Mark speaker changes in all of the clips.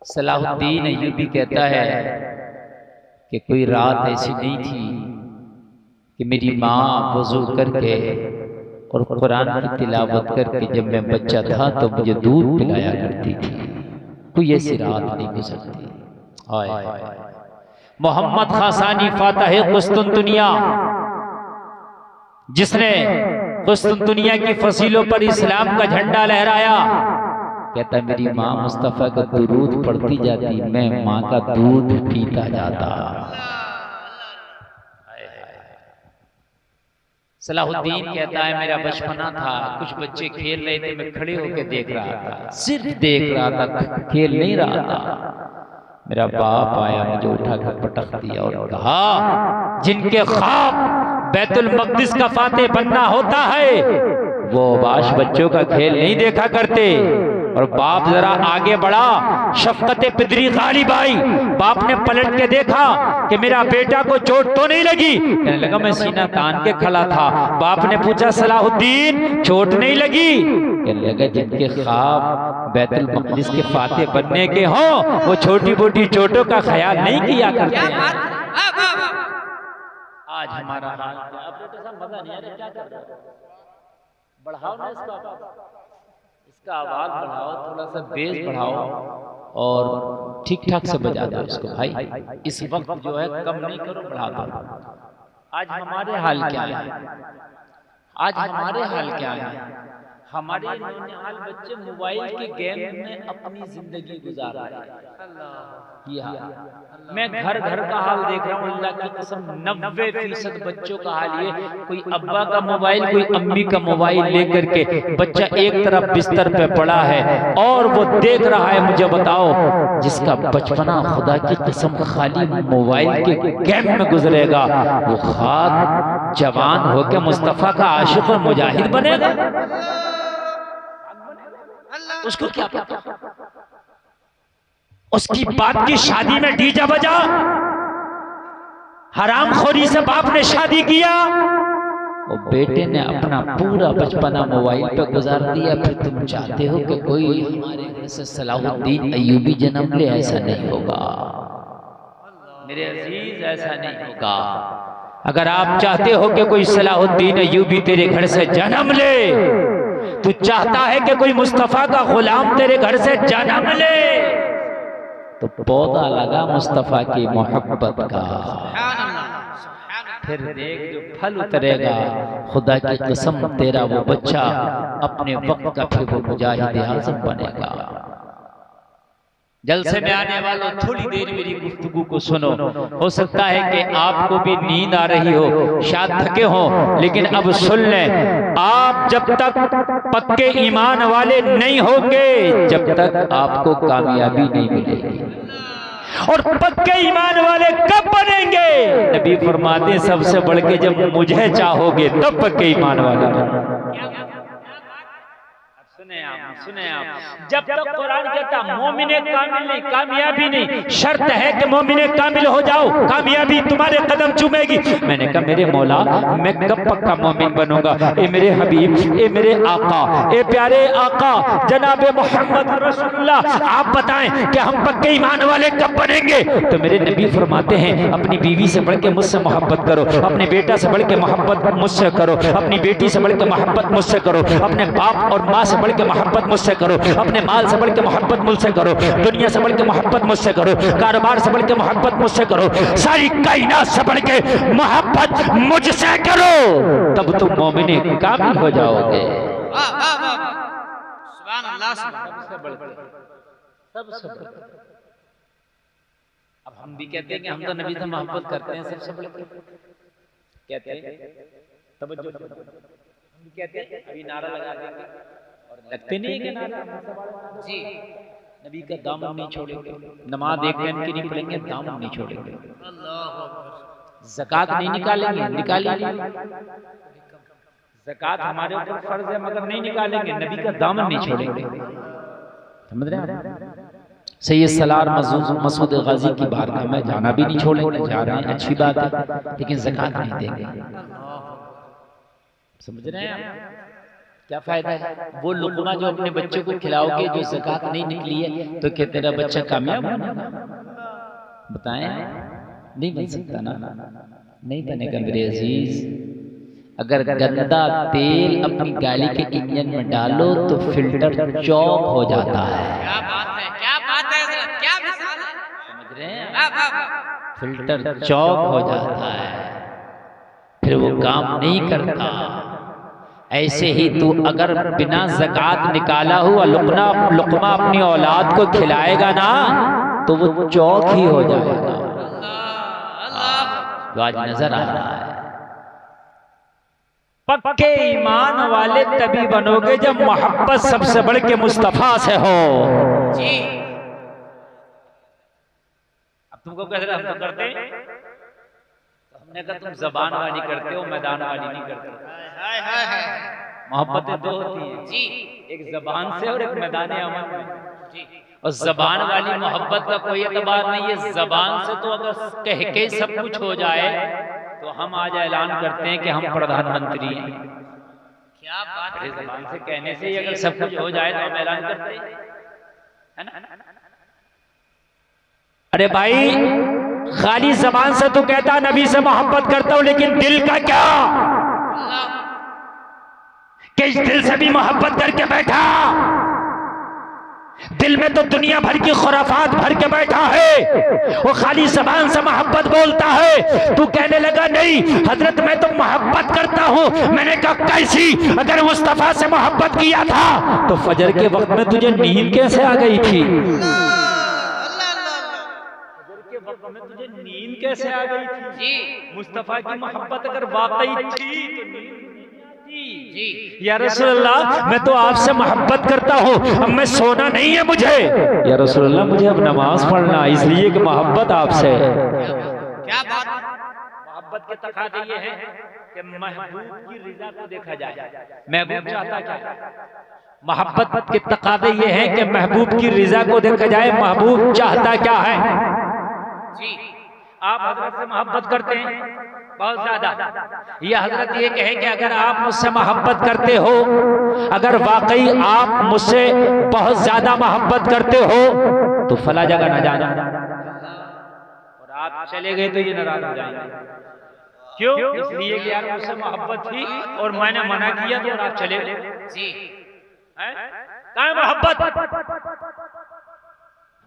Speaker 1: Salahuddin Ayyubi कहता है कि कोई रात ऐसी नहीं थी कि मेरी माँ वजू करके और कुरान की तिलावत करके जब मैं बच्चा था तो मुझे दूध पिलाया करती थी। कोई ऐसी रात नहीं गुजरती। मोहम्मद खासानी फातह कुस्तुनतुनिया, जिसने कुस्तुनतुनिया की फसीलों पर इस्लाम का झंडा लहराया, कहता मेरी माँ मुस्तफ़ा का दुरूद पढ़ती जाती, मैं माँ का दूध पीता जाता। सलाहुद्दीन कहता है मेरा बचपना था, कुछ बच्चे खेल रहे थे, मैं खड़े होकर देख रहा था, सिर्फ देख रहा था, खेल नहीं रहा था। मेरा बाप आया, मुझे उठाकर पटक दिया और कहा जिनके ख्वाब बैतुल मक़दिस का फाते बनना होता है वो बाश बच्चों का खेल नहीं देखा करते। और बाप जरा आगे बढ़ा, शफकत पिदरी गालिब आई, बाप ने पलट के देखा कि मेरा बेटा को चोट तो नहीं लगी। कहने लगा मैं सीना तान के खड़ा था। बाप ने पूछा सलाहुद्दीन चोट नहीं लगी? कहने लगा जिनके ख्वाब बैतुल मक़दिस के फाते बनने के हों वो छोटी मोटी चोटों का ख्याल नहीं किया करते हैं। आज हमारा हाल क्या? बेटे साहब मजा नहीं आ रहा, क्या कर रहे हो? बढ़ाओ ना इसका आवाज बढ़ाओ, थोड़ा सा बेस बढ़ाओ और ठीक ठाक से बजा दो इसको भाई। इस वक्त जो है कम नहीं करो, बढ़ा दो। आज हमारे हाल क्या है? आज हमारे हाल क्या है? हमारे नौनिहाल बच्चे मोबाइल के गेम में अपनी जिंदगी गुजार रहे हैं। मैं घर घर का हाल देख रहा हूँ, अल्लाह की कसम 90% बच्चों का हाल ये, कोई अब्बा का मोबाइल कोई अम्मी का मोबाइल लेकर के बच्चा एक तरफ बिस्तर पे पड़ा है और वो देख रहा है। मुझे बताओ जिसका बचपना खुदा की कसम खाली मोबाइल के गेम में गुजरेगा वो खाक जवान होकर मुस्तफा का आशिक और मुजाहिद बनेगा? उसको क्या पता? उसकी बात की शादी में डीजे बजा, हरामखोरी से बाप ने शादी किया, वो बेटे ने अपना पूरा बचपना मोबाइल पे गुजार दिया। फिर तुम चाहते हो कि कोई हमारे घर से सलाहुद्दीन अय्यूबी जन्म ले? ऐसा नहीं होगा मेरे अजीज, ऐसा नहीं होगा। अगर आप चाहते हो कि कोई सलाहुद्दीन अय्यूबी तेरे घर से जन्म ले, तू चाहता है कि कोई मुस्तफा का गुलाम तेरे घर से जन्म ले, तो पौधा लगा मुस्तफा की मोहब्बत का, फिर देख जो फल उतरेगा। खुदा की कसम तेरा वो बच्चा अपने वक्त का फिर वो मुजाहिद आज़म बनेगा। जलसे में आने वालों थोड़ी देर मेरी गुफ्तगू को सुनो। हो सकता है कि आपको भी नींद आ रही हो, शायद थके हो, लेकिन अब सुन लें, आप जब तक पक्के ईमान वाले नहीं होंगे जब तक आपको कामयाबी नहीं मिलेगी। और पक्के ईमान वाले कब बनेंगे? नबी फरमाते सबसे बढ़ के जब मुझे चाहोगे तब पक्के ईमान वाले बनेंगे। सुने आप, जब तक कुरान कहता मोमिने कामिल नहीं, कामयाबी नहीं, शर्त है कि मोमिने कामिल हो जाओ, कामयाबी तुम्हारे कदम चूमेगी। मैंने कहा मेरे मौला मैं कब पक्का मोमिन बनूंगा? ए मेरे हबीब, ए मेरे आका, ए प्यारे आका जनाबे मोहम्मद रसूलुल्लाह, आप बताएं कि हम पक्के ईमान वाले कब बनेंगे? तो मेरे नबी फरमाते हैं अपनी बीवी से बढ़ के मुझसे मोहब्बत करो, अपने बेटा से बढ़ के मोहब्बत मुझसे करो, अपनी बेटी से बढ़ के मोहब्बत मुझसे करो, अपने बाप और माँ से बढ़ के मोहब्बत मुझसे करो, अपने माल से बढ़ के मोहब्बत मुझसे करो, दुनिया से बढ़ के मोहब्बत मुझसे करो, कारोबार से बढ़ के मोहब्बत मुझसे करो, सारी कायनात से बढ़ के मोहब्बत मुझसे करो, तब तुम मोमिने कामिल हो जाओगे। सुभान अल्लाह। सबसे बढ़ अब हम भी कहते हैं कि हम तो नबी से मोहब्बत करते हैं, सबसे बढ़ कहते हैं, तवज्जो हम कहते हैं, अभी नारा लगा देंगे और लगते नहीं कि नारा जी नबी का दामन नहीं छोड़ेंगे, नमाज एक टाइम की नहीं पढ़ेंगे, दामन नहीं छोड़ेंगे, ज़कात नहीं निकालेंगे, निकालेंगे ज़कात हमारे ऊपर फर्ज है मगर नहीं निकालेंगे, नबी का दामन नहीं छोड़ेंगे। समझ रहे हैं? सैयद सलार मसूद गाजी की बारगाह में जाना भी नहीं छोड़ेंगे, जा रहे हैं अच्छी बात है, लेकिन ज़कात नहीं देंगे। समझ रहे हैं? क्या फायदा है? वो लुकमा जो अपने बच्चे को खिलाओगे, जो ज़कात नहीं निकली है, तो क्या तेरा बच्चा कामयाब बनेगा? बताएं, नहीं बन सकता ना, नहीं बनेगा मेरे अजीज। अगर गंदा तेल अपनी गाड़ी के इंजन में डालो तो फिल्टर चौक हो जाता है।
Speaker 2: क्या बात है, क्या बात है, क्या मिसाल है,
Speaker 1: समझ रहे हैं? फिल्टर चौक हो जाता है, फिर वो काम नहीं करता। ऐसे ही तू अगर बिना ज़कात निकाला हुआ लुकमा अपनी औलाद को खिलाएगा ना, तो वो चौक ही हो जाएगा। तो आज नजर आ रहा है। पक्के ईमान वाले तभी बनोगे जब मोहब्बत सबसे बढ़ के मुस्तफा से हो।
Speaker 2: जी।
Speaker 1: अब तुमको कह रहे हम तो करते हैं, तो हमने कहा तुम जबान वाली करते हो, मैदान वाली नहीं करते। मोहब्बतें दो होती हैं
Speaker 2: जी,
Speaker 1: एक जबान से और एक मैदान अमल में। जी। और जबान वाली मोहब्बत का कोई एतबार नहीं है। जबान से तो अगर कह के सब कुछ हो जाए तो हम आज ऐलान करते हैं कि हम प्रधानमंत्री हैं।
Speaker 2: क्या बात है,
Speaker 1: जबान से कहने से ही अगर सब कुछ हो जाए तो हम ऐलान करते हैं, है ना? अरे भाई, खाली जबान से तो कहता नबी से मोहब्बत करता हूं, लेकिन दिल का क्या? कि इस दिल से भी मोहब्बत करके बैठा, दिल में तो दुनिया भर की खुराफात भर के बैठा है, वो खाली जबान से मोहब्बत बोलता है। तू कहने लगा नहीं हजरत मैं तो मोहब्बत करता हूं। मैंने कहा कैसी? अगर मुस्तफा से मोहब्बत किया था तो फजर के वक्त में तुझे नींद कैसे आ गई थी? फजर के वक्त में तुझे नींद कैसे आ गई थी?
Speaker 2: जी,
Speaker 1: मुस्तफा की मोहब्बत अगर वाकई थी तो नींद
Speaker 2: जी,
Speaker 1: या रसूल अल्लाह मैं तो आपसे मोहब्बत करता हूँ, अब मैं सोना नहीं है मुझे। या रसूल अल्लाह मुझे अब नमाज पढ़ना, इसलिए कि मोहब्बत आपसे है।
Speaker 2: क्या बात है,
Speaker 1: मोहब्बत के तकाज़े ये हैं कि महबूब की रिज़ा को देखा जाए। महबूब चाहता क्या है? मोहब्बत के तकाज़े ये हैं कि महबूब की रिज़ा को देखा जाए। महबूब चाहता क्या है?
Speaker 2: जी,
Speaker 1: आप हजरत से मोहब्बत करते हैं बहुत ज्यादा। यह हजरत ये कहे कि अगर आप मुझसे मोहब्बत करते हो, अगर वाकई आप मुझसे बहुत ज्यादा मोहब्बत करते हो तो फला जगह ना जाना, और आप चले गए तो ये नाराज हो जाएंगे। क्यों? इसलिए कि यार मुझसे मोहब्बत थी और मैंने मना किया तो आप चले गए।
Speaker 2: जी,
Speaker 1: कहाँ है मोहब्बत?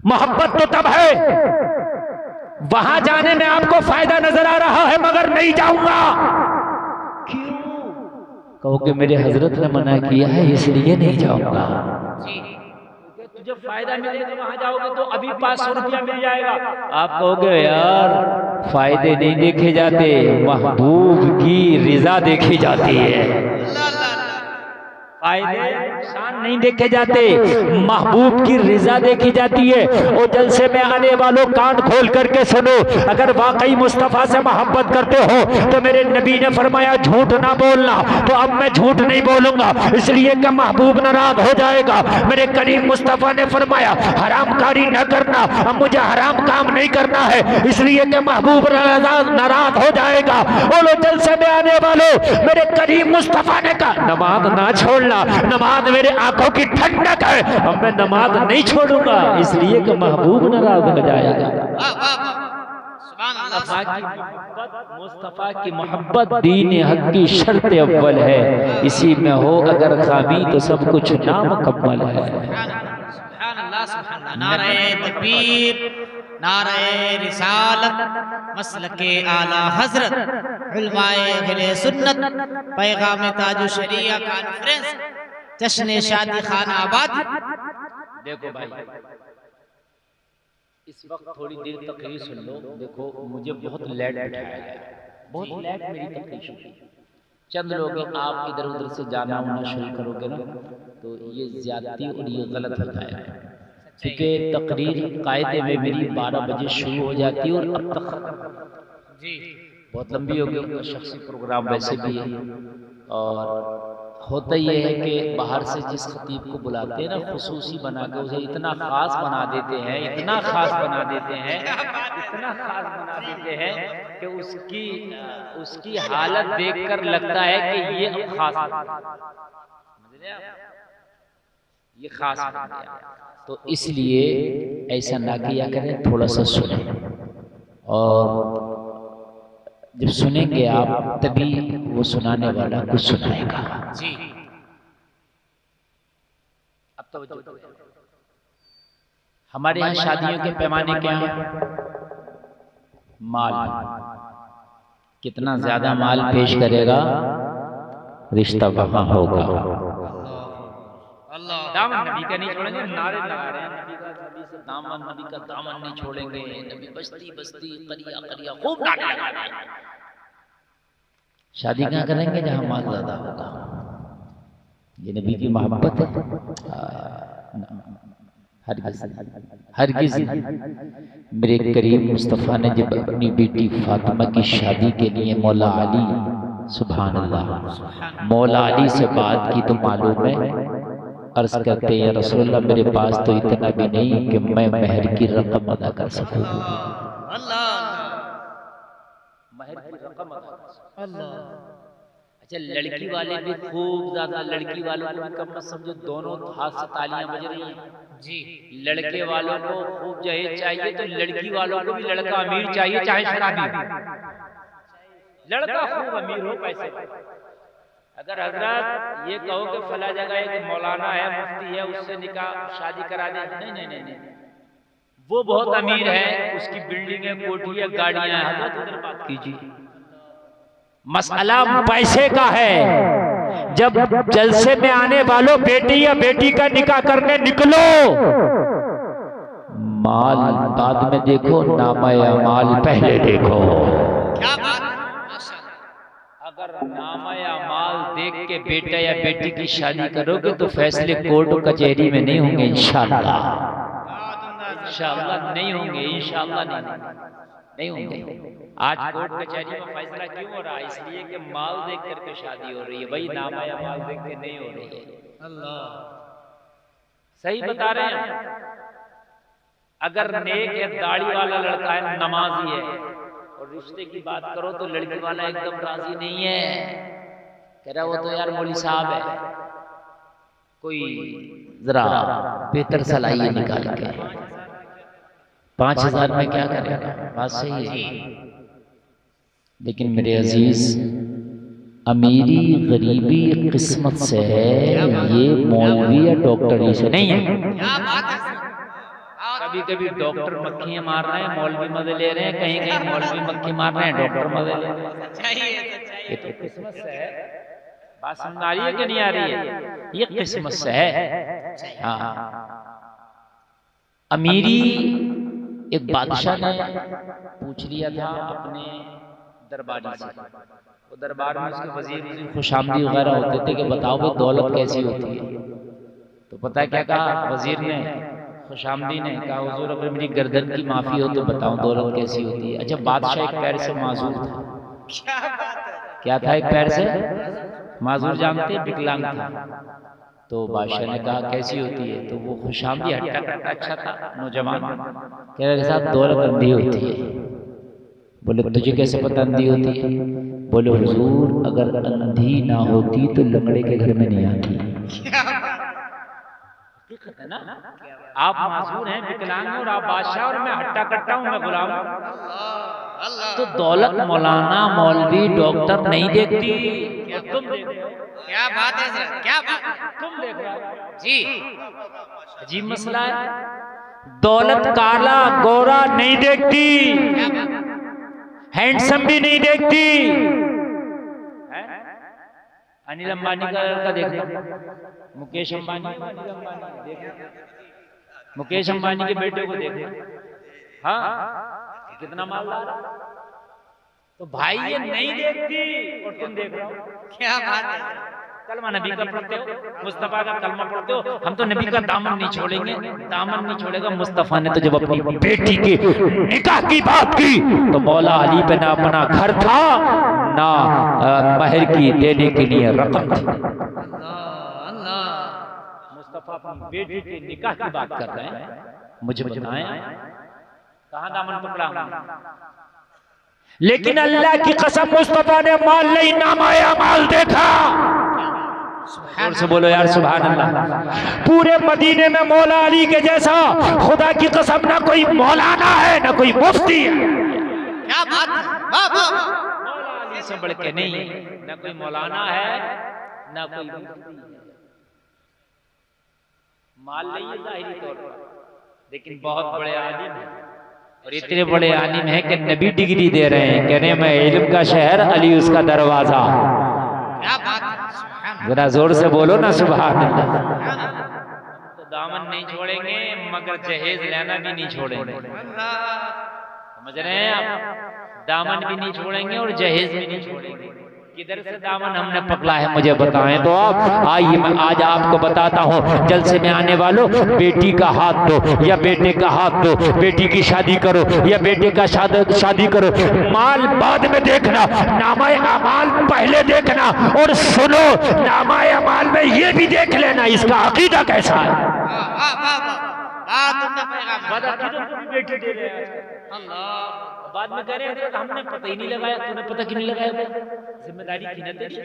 Speaker 1: मोहब्बत तो तब है वहां जाने में आपको फायदा नजर आ रहा है मगर नहीं जाऊंगा। क्यों? कहोगे मेरे हजरत ने मना किया है इसलिए नहीं जाऊंगा।
Speaker 2: जी,
Speaker 1: तुझे फायदा मिलेगा वहां जाओगे तो अभी 500 रुपया मिल जाएगा। आप कहोगे यार फायदे नहीं देखे जाते, महबूब की रिजा देखी जाती है। फायदे नुकसान नहीं देखे जाते, महबूब की रिजा देखी जाती है। और जलसे में आने वालों कान खोल करके सुनो, अगर वाकई मुस्तफा से मोहब्बत करते हो तो मेरे नबी ने फरमाया झूठ ना बोलना, तो अब मैं झूठ नहीं बोलूंगा इसलिए कि महबूब नाराज हो जाएगा। मेरे करीम मुस्तफा ने फरमाया हरामकारी न करना, अब मुझे हराम काम नहीं करना है इसलिए कि महबूब नाराज हो जाएगा। बोलो जलसे में आने वालों, मेरे करीम मुस्तफा ने कहा नमाज ना छोड़ना, नमाज मेरे आंखों की ठंडक है, अब मैं नमाज नहीं छोड़ूंगा इसलिए कि महबूब नाराज हो जाएगा। मुस्तफा की मोहब्बत दीन हक की शर्त अव्वल है, इसी में हो अगर खामी तो सब कुछ नामुकम्मल है।
Speaker 2: नारे तकबीर, नारे रिसालत, मसलके आला हजरत, उलमाए अहले सुन्नत, पैगाम ताजु शरिया कॉन्फ्रेंस, जश्न शादी खान आबाद।
Speaker 1: देखो भाई, इस वक्त थोड़ी देर तकरीर सुन लो। देखो मुझे बहुत लेट बैठाया गया, बहुत लेट मेरी तकरीर हुई। चंद लोग आप इधर उधर से जाना आना शुरू करोगे ना तो ये ज्यादती और ये गलत हो जाएगा, क्योंकि तकरीर कायदे में मेरी 12 बजे शुरू हो जाती है और अब तक
Speaker 2: जी
Speaker 1: बहुत लंबी हो गई। शख्सी प्रोग्राम वैसे भी है, और होता ये है कि बाहर से जिस खतीब को बुलाते हैं ना खुसूसी बना के उसे इतना खास बना देते हैं, इतना खास बना देते हैं, इतना खास बना देते हैं कि उसकी हालत देखकर लगता है कि ये अब खास। ये खास बन गया। तो इसलिए ऐसा ना किया करें, थोड़ा सा सुने, और जब सुनेंगे आप तभी वो सुनाने वाला कुछ सुनाएगा
Speaker 2: जी।
Speaker 1: अब तो हमारे यहाँ शादियों के पैमाने क्या हैं? माल, कितना ज्यादा माल पेश करेगा रिश्ता वहां होगा। दामन नबी का नहीं छोड़ेंगे, नारे लगा रहे हैं नबी का, नबी से दामन, नबी का दामन नहीं छोड़ेंगे, नबी बस्ती बस्ती करिया करिया खूब नारे लगा रहे हैं। शादी कहाँ करेंगे? जहां माल ज्यादा होगा। ये नबी की मोहब्बत है। हरगिज़ मेरे करीम मुस्तफ़ा ने जब अपनी बेटी फातिमा की शादी के लिए मौला अली, सुभान अल्लाह, मौला अली से बात की तो मालूम है, अर्ज करते हैं, रसूलुल्लाह मेरे पास तो इतना भी नहीं कि मैं महर की रकम अदा कर सकूं। महर की रकम अदा कर सकूं। अच्छा, लड़की वाले भी खूब ज्यादा, लड़की वालों को कम मत समझो, दोनों हाथ से तालियां बज रही हैं जी। लड़के वालों को खूब जहेज चाहिए तो लड़की वालों को भी लड़का अमीर चाहिए, चाहे शराबी। लड़का खूब अमीर हो, पैसे। अगर हजरत ये कहो कि फला जगह एक मौलाना है, मुफ्ती है, उससे निकाह शादी करा दे, नहीं नहीं नहीं नहीं, वो बहुत अमीर है, उसकी बिल्डिंग है, कोठी है, गाड़ियां हैं, हजरत उधर बात कीजिए। मसला पैसे का है। जब जलसे में आने वालों बेटी या बेटी का निकाह करने निकलो, माल बाद में देखो, नामा या माल पहले देखो।
Speaker 2: क्या बात।
Speaker 1: अगर नामा या माल देख के बेटा या बेटी की शादी करोगे तो फैसले कोर्ट कचहरी में नहीं होंगे, इंशाअल्लाह। इंशाअल्लाह नहीं होंगे, इंशाअल्लाह नहीं होंगे। आज कोर्ट कचहरी में फैसला क्यों हो रहा है? इसलिए कि माल देख करके शादी हो रही है। भाई नामा या माल देख के नहीं हो रही है।
Speaker 2: अल्लाह
Speaker 1: सही बता रहे हैं। अगर नेक या दाढ़ी वाला लड़का है, नमाजी है, और रिश्ते की बात करो तो लड़की वाला एकदम राजी नहीं है, कह रहा वो तो यार मौली साहब है, कोई जरा बेहतर सलाइए निकाल के 5,000 में क्या करेगा? बात सही है। लेकिन मेरे अजीज, अमीरी गरीबी किस्मत से है, ये मौलवी या डॉक्टरी से नहीं है।
Speaker 2: क्या बात है।
Speaker 1: कभी कभी डॉक्टर मक्खियां मार रहे हैं, मौलवी मजे ले रहे हैं, कहीं कहीं मौलवी मक्खी मार रहे हैं, डॉक्टर मजे ले रहे हैं। ये तो किस्मत से है। बात समझ आ रही है कि नहीं आ रही है? ये किस्मत से है। हाँ, अमीरी एक बादशाह ने पूछ लिया था अपने दरबारी से। वो दरबार में उसके वजीर खुशामदी वगैरह होते थे कि बताओ भाई दौलत कैसी होती है। तो पता है क्या कहा वजीर ने, खुशामदी ने कहा, हुजूर अगर मेरी गर्दन की माफी हो तो बताओ दौलत कैसी होती है। अच्छा, बादशाह एक पैर से माजूर था। क्या था? एक पैर से माजूर, जानते, विकलांग था। तो बादशाह ने कहा कैसी होती है? तो वो खुशामदी हट्टा कट्टा अच्छा था नौजवान, कह रहे साहब दौलत अंधी होती है। बोले तुझे कैसे पता अंधी होती है? बोले हुजूर अगर अंधी ना होती तो लंगड़े के घर में नहीं आती। है ना? आप माजूर हैं, विकलांग हैं, और आप बादशाह और मैं हट्टा कट्टा हूं, मैं गुलाम हूं। तो दौलत मौलाना मौलवी डॉक्टर नहीं देखती, तुम देख रहे हो।
Speaker 2: क्या बात है सर, क्या बात,
Speaker 1: तुम देख रहे हो
Speaker 2: जी।
Speaker 1: अजीब मसला है। दौलत काला गोरा नहीं देखती, हैंडसम भी नहीं देखती। अनिल अंबानी का लड़का देखना, मुकेश अंबानी, मुकेश अंबानी के बेटे को देखना, हाँ कितना मालदार। तो भाई ये नहीं देखती और तुम देख रहे हो।
Speaker 2: क्या बात है।
Speaker 1: कलमा नबी का पढ़ते हो, मुस्तफा का कलमा पढ़ते हो। हम तो नबी का दामन नहीं छोड़ेंगे, दामन नहीं छोड़ेगा। मुस्तफा ने तो जब अपनी बेटी के निकाह की बात की तो मौला अली पे ना अपना घर था ना महर की देने के लिए रकम थी। मुस्तफा अपनी बेटी के निकाह की बात कर रहे हैं, मुझे बताएं कहाँ दामन पकड़ा? लेकिन अल्लाह की कसम मुस्तफा ने माल नहीं नामाया माल देखा। जोर से बोलो यार सुभान अल्लाह। पूरे मदीने में मौला अली के जैसा खुदा की कसम ना कोई मौलाना है ना कोई मुफ्ती है।
Speaker 2: क्या बात है, वाह वाह वाह।
Speaker 1: मौला अली से बढ़ के नहीं है, ना कोई मौलाना है ना कोई मुफ्ती है। माल नहीं है जाहिरी तौर पर, लेकिन बहुत बड़े आलिम हैं और इतने बड़े आलिम हैं कि नबी डिग्री दे रहे हैं, कह रहे हैं मैं इल्म का शहर, अली उसका दरवाजा।
Speaker 2: क्या बात है, सुभान
Speaker 1: जरा जोर से बोलो ना सुभान अल्लाह।
Speaker 2: अल्लाह।
Speaker 1: तो दामन नहीं छोड़ेंगे मगर जहेज लेना भी नहीं छोड़ेंगे, समझ रहे हैं आप? दामन भी नहीं छोड़ेंगे और जहेज भी नहीं छोड़ेंगे। किधर से दामन हमने पकड़ा है मुझे बताएं तो आप। आइए मैं आज आपको बताता हूँ। जलसे में आने वालों, बेटी का हाथ दो या बेटे का हाथ दो, बेटी की शादी करो या बेटे का शादी करो, माल बाद में देखना, नामाए अमाल पहले देखना। और सुनो, नामाए अमाल में ये भी देख लेना इसका अकीदा कैसा है।
Speaker 2: वाह वाह वाह वाह, तुमने पैगाम
Speaker 1: बेटी दे रहे हैं
Speaker 2: अल्लाह।
Speaker 1: बाद में कह रहे हैं हमने पता ही नहीं लगाया। तूने पता क्यों नहीं लगाया? जिम्मेदारी की ना तेरी।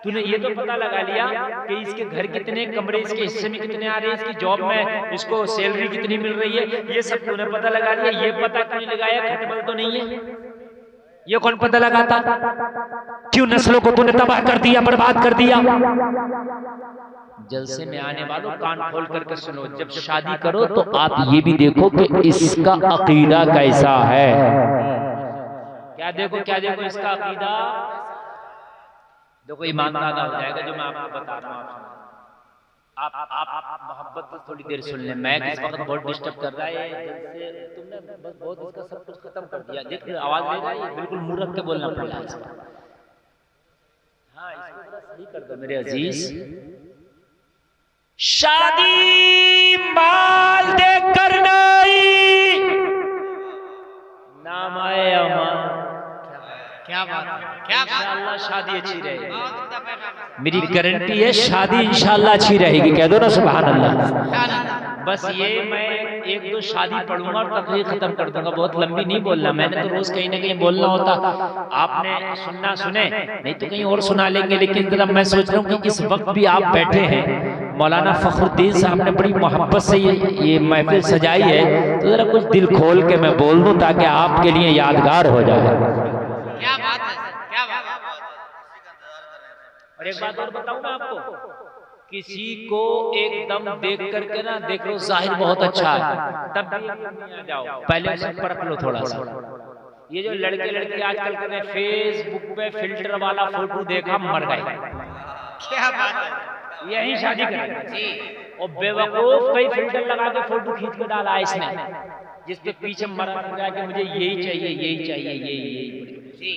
Speaker 1: तूने ये तो पता लगा लिया कि इसके घर कितने, कमरे इसके हिस्से में कितने आ रहे हैं, इसकी जॉब में इसको सैलरी कितनी मिल रही है, ये सब तूने पता लगा लिया। ये पता क्यों नहीं लगाया? खटबल तो नहीं है, ये कौन पता लगाता? क्यों नस्लों को तूने तबाह कर दिया, बर्बाद कर दिया? जलसे में आने वालों कान खोल करके सुनो, जब शादी करो तो आप ये भी देखो कि इसका अकीदा कैसा है। क्या देखो इसका अकीदा? देखो ईमानदार हो जाएगा जो मैं आपको बता रहा हूँ। आप मोहब्बत से थोड़ी देर सुन लें। मैं इस वक्त बहुत डिस्टर्ब कर रहा है, जैसे तुमने बस बहुत इसका सब कुछ खत्म कर दिया। देख आवाज ले रहा है, बिल्कुल मुंह रख के बोलना पड़ रहा है। हाँ, इसको थोड़ा सही कर दो मेरे अजीज। शादी माल देकर नहीं, नामाए अमान।
Speaker 2: क्या बात है, क्या बात है।
Speaker 1: इंशाअल्लाह शादी अच्छी रहेगी,
Speaker 2: तुमने पैगाम
Speaker 1: मेरी गारंटी है। शादी इंशाअल्लाह अच्छी रहेगी, कह दो ना सुभान अल्लाह। बस ये मैं एक दो शादी पढ़ूंगा और तकरीर खत्म कर दूंगा, बहुत लंबी नहीं बोलना। मैंने तो रोज कहीं ना कहीं बोलना होता, आपने सुनना सुने, नहीं तो कहीं और सुना लेंगे। लेकिन जरा मैं सोच रहा हूँ कि इस वक्त भी आप बैठे हैं, मौलाना फखरुद्दीन साहब ने बड़ी मोहब्बत से ये महफिल सजाई है, तो जरा कुछ दिल खोल के मैं बोल दूं ताकि आपके लिए यादगार हो जाए।
Speaker 2: क्या बात है, क्या बात है।
Speaker 1: और एक बात और बताऊं मैं आपको, किसी को एकदम देख करके ना देख लो जाहिर बहुत अच्छा है, तब भी नहीं आ जाओ, पहले उसे परख लो थोड़ा सा। ये जो लड़के लड़की आजकल कर रहे हैं, फेसबुक पे फिल्टर वाला फोटो देखा मर गए।
Speaker 2: क्या बात है,
Speaker 1: यही शादी करेंगे
Speaker 2: जी।
Speaker 1: और बेवकूफ कई फिल्टर लगा के फोटो खींच के डाला इसने, जिसके पीछे मरा गया कि मुझे यही चाहिए, यही चाहिए, यही
Speaker 2: जी।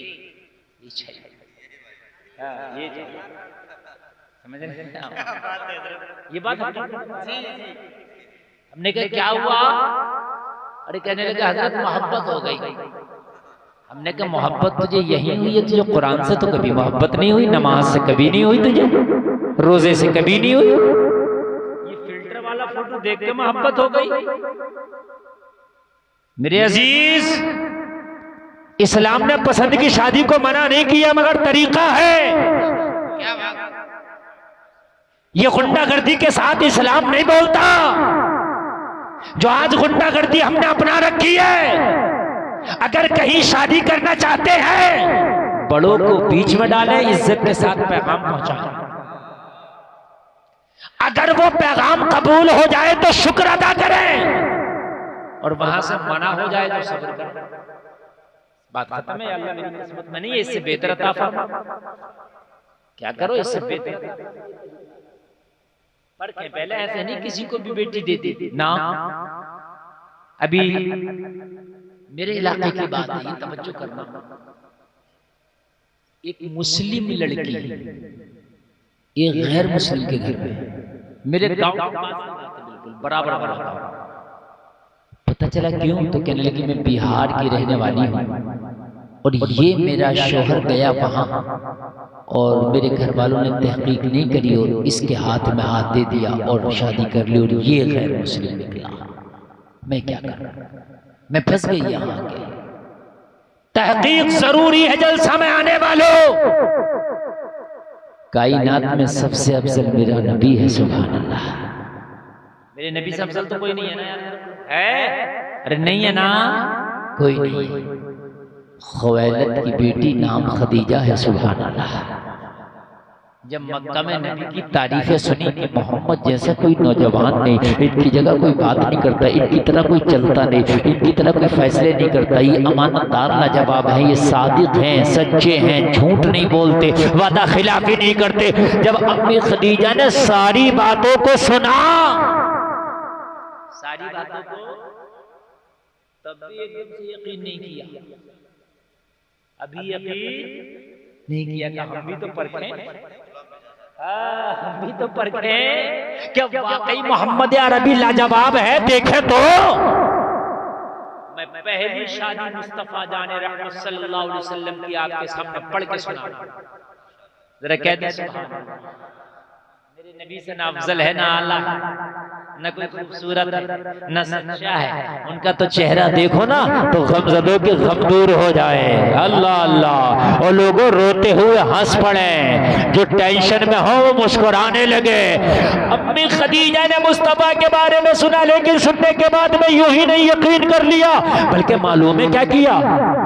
Speaker 1: ये चाहिए, हाँ ये चाहिए, समझ रहे हैं आप? ये बात हमने कहा क्या हुआ? अरे कहने लगे हजरत मोहब्बत हो गई। हमने कहा मोहब्बत तुझे यही हुई है, तुझे कुरान से तो कभी मोहब्बत नहीं हुई, नमाज से कभी नहीं हुई, तुझे रोजे से कभी नहीं हुई, ये फिल्टर वाला फोटो देख के मोहब्बत हो गई। मेरे अजीज, इस्लाम ने पसंद की शादी को मना नहीं किया, मगर तरीका है।
Speaker 2: क्या बात है।
Speaker 1: ये गुंडागर्दी के साथ इस्लाम नहीं बोलता। जो आज गुंडागर्दी हमने अपना रखी है, अगर कहीं शादी करना चाहते हैं, बड़ों को बीच में डालें, इज्जत के साथ पैगाम पहुंचाएं। अगर वो पैगाम कबूल हो जाए तो शुक्र अदा करें, और वहां से मना हो जाए तो सब्र करें। बात खत्म है। अल्लाह मेरी किस्मत में नहीं है, इससे बेहतर अता फरमा। क्या करो इससे बेहतर फर्क है। पहले ऐसे नहीं किसी को भी बेटी देती ना। अभी मेरे इलाके की बात है, तवज्जो करना। एक मुस्लिम लड़की एक गैर मुस्लिम के घर में, मेरे गांव बिल्कुल बराबर बराबर। पता चला क्यों? तो कहने लगी मैं बिहार की रहने वाली हूँ और ये मेरा शोहर गया वहां और मेरे घर वालों ने तहकीक नहीं करी और इसके हाथ में हाथ दे दिया और शादी कर ली और ये गैर मुस्लिम निकला। मैं क्या करूं? मैं फंस गई यहाँ के। तहकीक जरूरी है जलसा में आने वालों। कायनात में सबसे अफजल मेरा नबी है, सुभान अल्लाह। मेरे नबी से अफजल तो कोई नहीं है ना यार? है? अरे नहीं है ना, कोई नहीं है। खुवैलद की बेटी नाम खदीजा है, सुभान अल्लाह। जब मक्का में नबी की तारीफें सुनी कि मोहम्मद जैसा कोई नौजवान नहीं, इनकी जगह कोई बात नहीं करता, इनकी तरह कोई चलता नहीं, इनकी तरह कोई फैसले नहीं करता, ये अमानतदार लाजवाब है, ये सादिक हैं, सच्चे हैं, झूठ नहीं बोलते, वादा खिलाफी नहीं करते। जब अम्मी खदीजा ने सारी बातों को सुना, सारी बातों को, तब भी एकदम से यकीन नहीं किया, अभी यकीन नहीं किया कि हम भी तो परखें, हम भी तो परखें क्या वाकई मोहम्मद अरबी लाजवाब है, देखे तो। मैं पहली शादी मुस्तफा जाने रहमत सल्लल्लाहु अलैहि वसल्लम की आपके सामने पढ़ के सुना, जरा कह दे सुभान अल्लाह। मेरे नबी से ना अफजल है, ना आला, न कोई खूबसूरत है, न सच्चा है। उनका तो चेहरा देखो ना तो गमज़दों के गम दूर हो जाए। अल्लाह अल्लाह। और लोगों रोते हुए हंस पड़े, जो टेंशन में हो वो मुस्कुराने लगे। अम्मी खदीजा ने मुस्तफा के बारे में सुना, लेकिन सुनने के बाद में यूं ही नहीं यकीन कर लिया, बल्कि मालूम है क्या किया,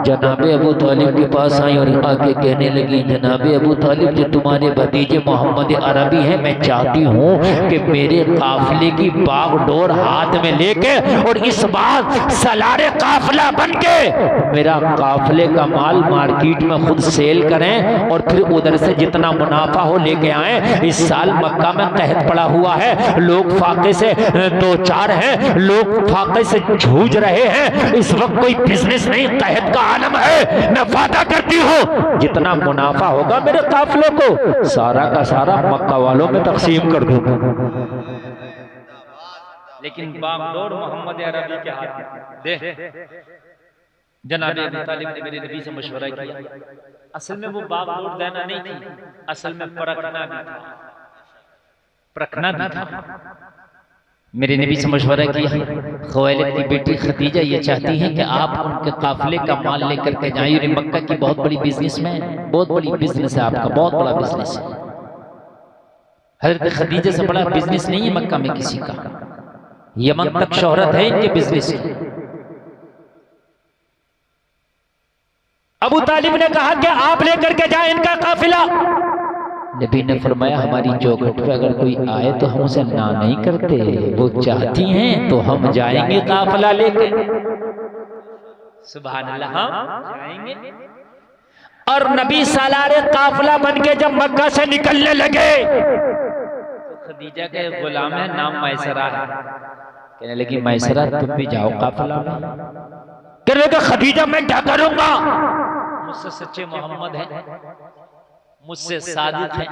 Speaker 1: जनाबे अबू तालिब के पास आई और आके कहने लगी, जनाबे अबू तालिब, जो तुम्हारे भतीजे मोहम्मद अरबी हैं, मैं चाहती हूँ कि मेरे काफिले की बागडोर हाथ में लेके और इस बार सलारे काफिला बन के मेरा काफिले का माल मार्केट में खुद सेल करें और फिर उधर से जितना मुनाफा हो लेके आए। इस साल मक्का में कहत पड़ा हुआ है, लोग फाके से दो चार हैं, लोग फाके से जूझ रहे हैं, इस वक्त कोई बिजनेस नहीं, कहत का आलम है। मैं वादा करती हूँ जितना मुनाफा होगा मेरे काफिले को सारा का सारा मक्का वालों में तकसीम कर दूंगा। लेकिन बागडोर मोहम्मद अरबी के हाथ दे। जनाबे अबू तालिब ने मेरे नबी से मशवरा किया। असल में वो बागडोर देना नहीं थी, असल में परखना भी था, परखना भी था। मेरे नबी से मशवरा किया, खुवैलिद की बेटी खदीजा ये चाहती हैं कि आप उनके काफिले का माल लेकर के जाइए। मक्का की बहुत बड़ी बिजनेसमैन, बहुत बड़ी बिजनेस है आपका, बहुत बड़ा बिजनेस है। हजरत खदीजा से बड़ा बिजनेस नहीं है मक्का में किसी का, यमन तक शोहरत है इनके बिजनेस की। अबू तालिब ने कहा कि आप लेकर के जाएं इनका काफिला। नबी ने फरमाया, हमारी चौखट पे अगर कोई आए तो हम उसे ना नहीं करते, वो चाहती हैं तो हम जाएंगे काफिला लेके। सुभान अल्लाह, हम जाएंगे। और नबी सालारे काफिला बन के जब मक्का से निकलने लगे तो खदीजा के गुलाम है, नाम मैसरा है। कहने लगी, मैसरा तुम भी जाओ काफिला में। कहने लगा, खदीजा मैं क्या करूंगा, मुझसे सच्चे मोहम्मद है, मुझसे सादिक है,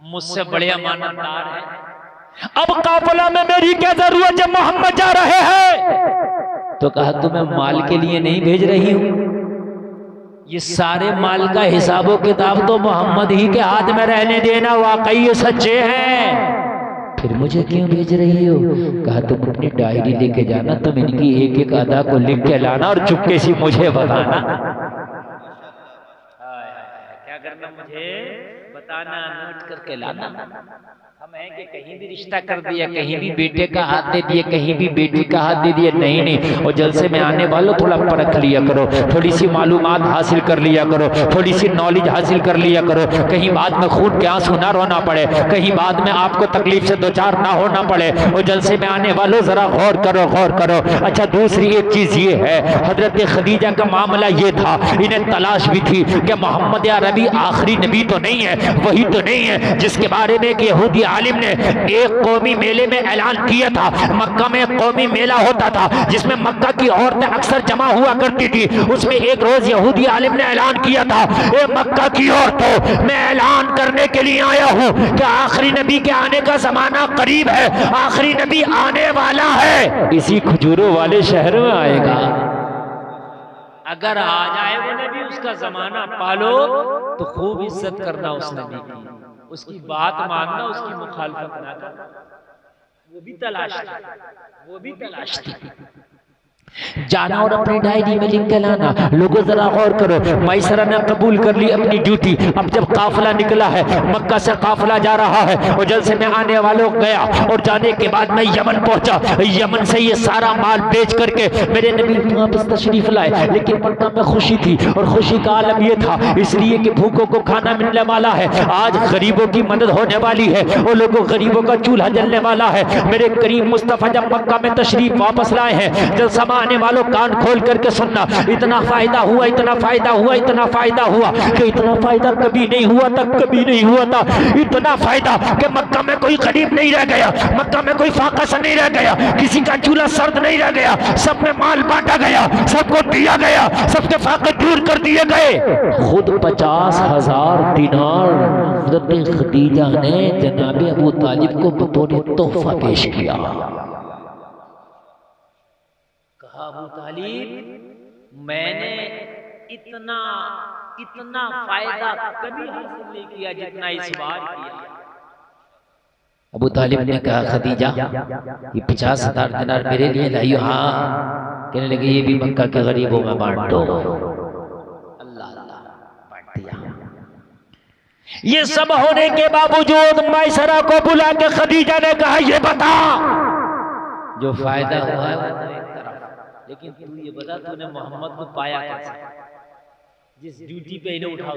Speaker 1: मुझसे बड़े अमानतदार है, अब काफिला में मेरी क्या जरूरत जब मोहम्मद जा रहे हैं। तो कहा, तुम्हें माल के लिए नहीं भेज रही हूं, ये सारे माल का हिसाबो किताब तो मोहम्मद ही के हाथ में रहने देना, वाकई ये सच्चे हैं, फिर मुझे क्यों भेज रही हो। कहा, तुम अपनी डायरी लेके जाना, तुम इनकी एक एक अदा को लिख के लाना और चुपके से मुझे बताना। क्या करना, मुझे बताना, नोट करके लाना। हम हैं कि कहीं भी रिश्ता कर दिया, कहीं भी बेटे का हाथ दे दिए, कहीं भी बेटी का हाथ दे दिया, नहीं नहीं। और जलसे में आने वालों थोड़ा परख लिया करो, थोड़ी सी मालूमात हासिल कर लिया करो, थोड़ी सी नॉलेज हासिल कर लिया करो, कहीं बाद में खून के आंसू ना रोना पड़े, कहीं बाद में आपको तकलीफ से दो चार ना होना पड़े। और जलसे में आने वालों जरा गौर करो, गौर करो। अच्छा, दूसरी एक चीज ये है, हजरत खदीजा का मामला ये था, इन्हें तलाश भी थी कि मोहम्मद अरबी आखिरी नबी तो नहीं है, वही तो नहीं है जिसके बारे में एक यहूदी आलिम ने एक कौमी मेले में ऐलान किया था। मक्का में एक कौमी मेला होता था जिसमें मक्का की औरतें अक्सर जमा हुआ करती थी। उसमें एक रोज यहूदी आलिम ने ऐलान किया था, ए मक्का की औरतों, मैं ऐलान करने के लिए आया हूं कि आखिरी नबी के आने का जमाना करीब है, आखिरी नबी आने वाला है, इसी खजूरों वाले शहर में आएगा। अगर आ जाए वो नबी, उसका जमाना पालो तो खूब इज्जत करना उस नबी की, उसकी बात मानना, उसकी मुखालफत ना करना। वो भी तलाश थी, वो भी तलाश थी। जाना और अपनी डायरी में लिख के लाना। लोगों जरा गौर करो, मैसरा ने कबूल कर ली अपनी ड्यूटी। अब जब काफिला निकला है, मक्का से काफिला जा रहा है और जलसे में आने वालों गया और जाने के बाद मैं यमन पहुंचा। यमन से ये सारा माल बेच करके मेरे नबी वापस तशरीफ लाए। लेकिन मक्का में खुशी थी और खुशी का आलम ये था इसलिए कि भूखों को खाना मिलने वाला है, आज गरीबों की मदद होने वाली है और लोगों गरीबों का चूल्हा जलने वाला है। मेरे करीम मुस्तफा जब मक्का में तशरीफ वापस लाए हैं, जब समा आने वालों कान खोल करके सुनना, इतना फायदा हुआ, इतना फायदा हुआ, इतना फायदा हुआ कि इतना फायदा कभी नहीं हुआ था, कभी नहीं हुआ था। इतना फायदा कि मक्का में कोई गरीब नहीं रह गया, मक्का में कोई फाका सा नहीं रह गया, किसी का चूल्हा सर्द नहीं रह गया, सब में माल बांटा गया, सबको दिया गया, सबके फाके दूर कर दिए गए। खुद 50,000 दिनार हज़रत खदीजा ने जनाब अबू तालिब को बतौर तोहफा पेश किया। कहा अबू तालिब मैंने इतना इतना फायदा कभी हासिल नहीं किया जितना इस बार किया। अबू तालिब ने कहा खदीजा ये 50,000 दिनार मेरे लिए लाइयो। हाँ, कहने लगे ये भी मक्का के गरीबों में बांट दो। अल्लाह अल्लाह बांट दिया। ये सब होने के बावजूद मैसरा को बुला के खदीजा ने कहा ये बता जो फायदा हुआ है वो एक तरफ, लेकिन तू ये बता तूने मोहम्मद को पाया कैसे? जिस ड्यूटी पे इन्हें उठा,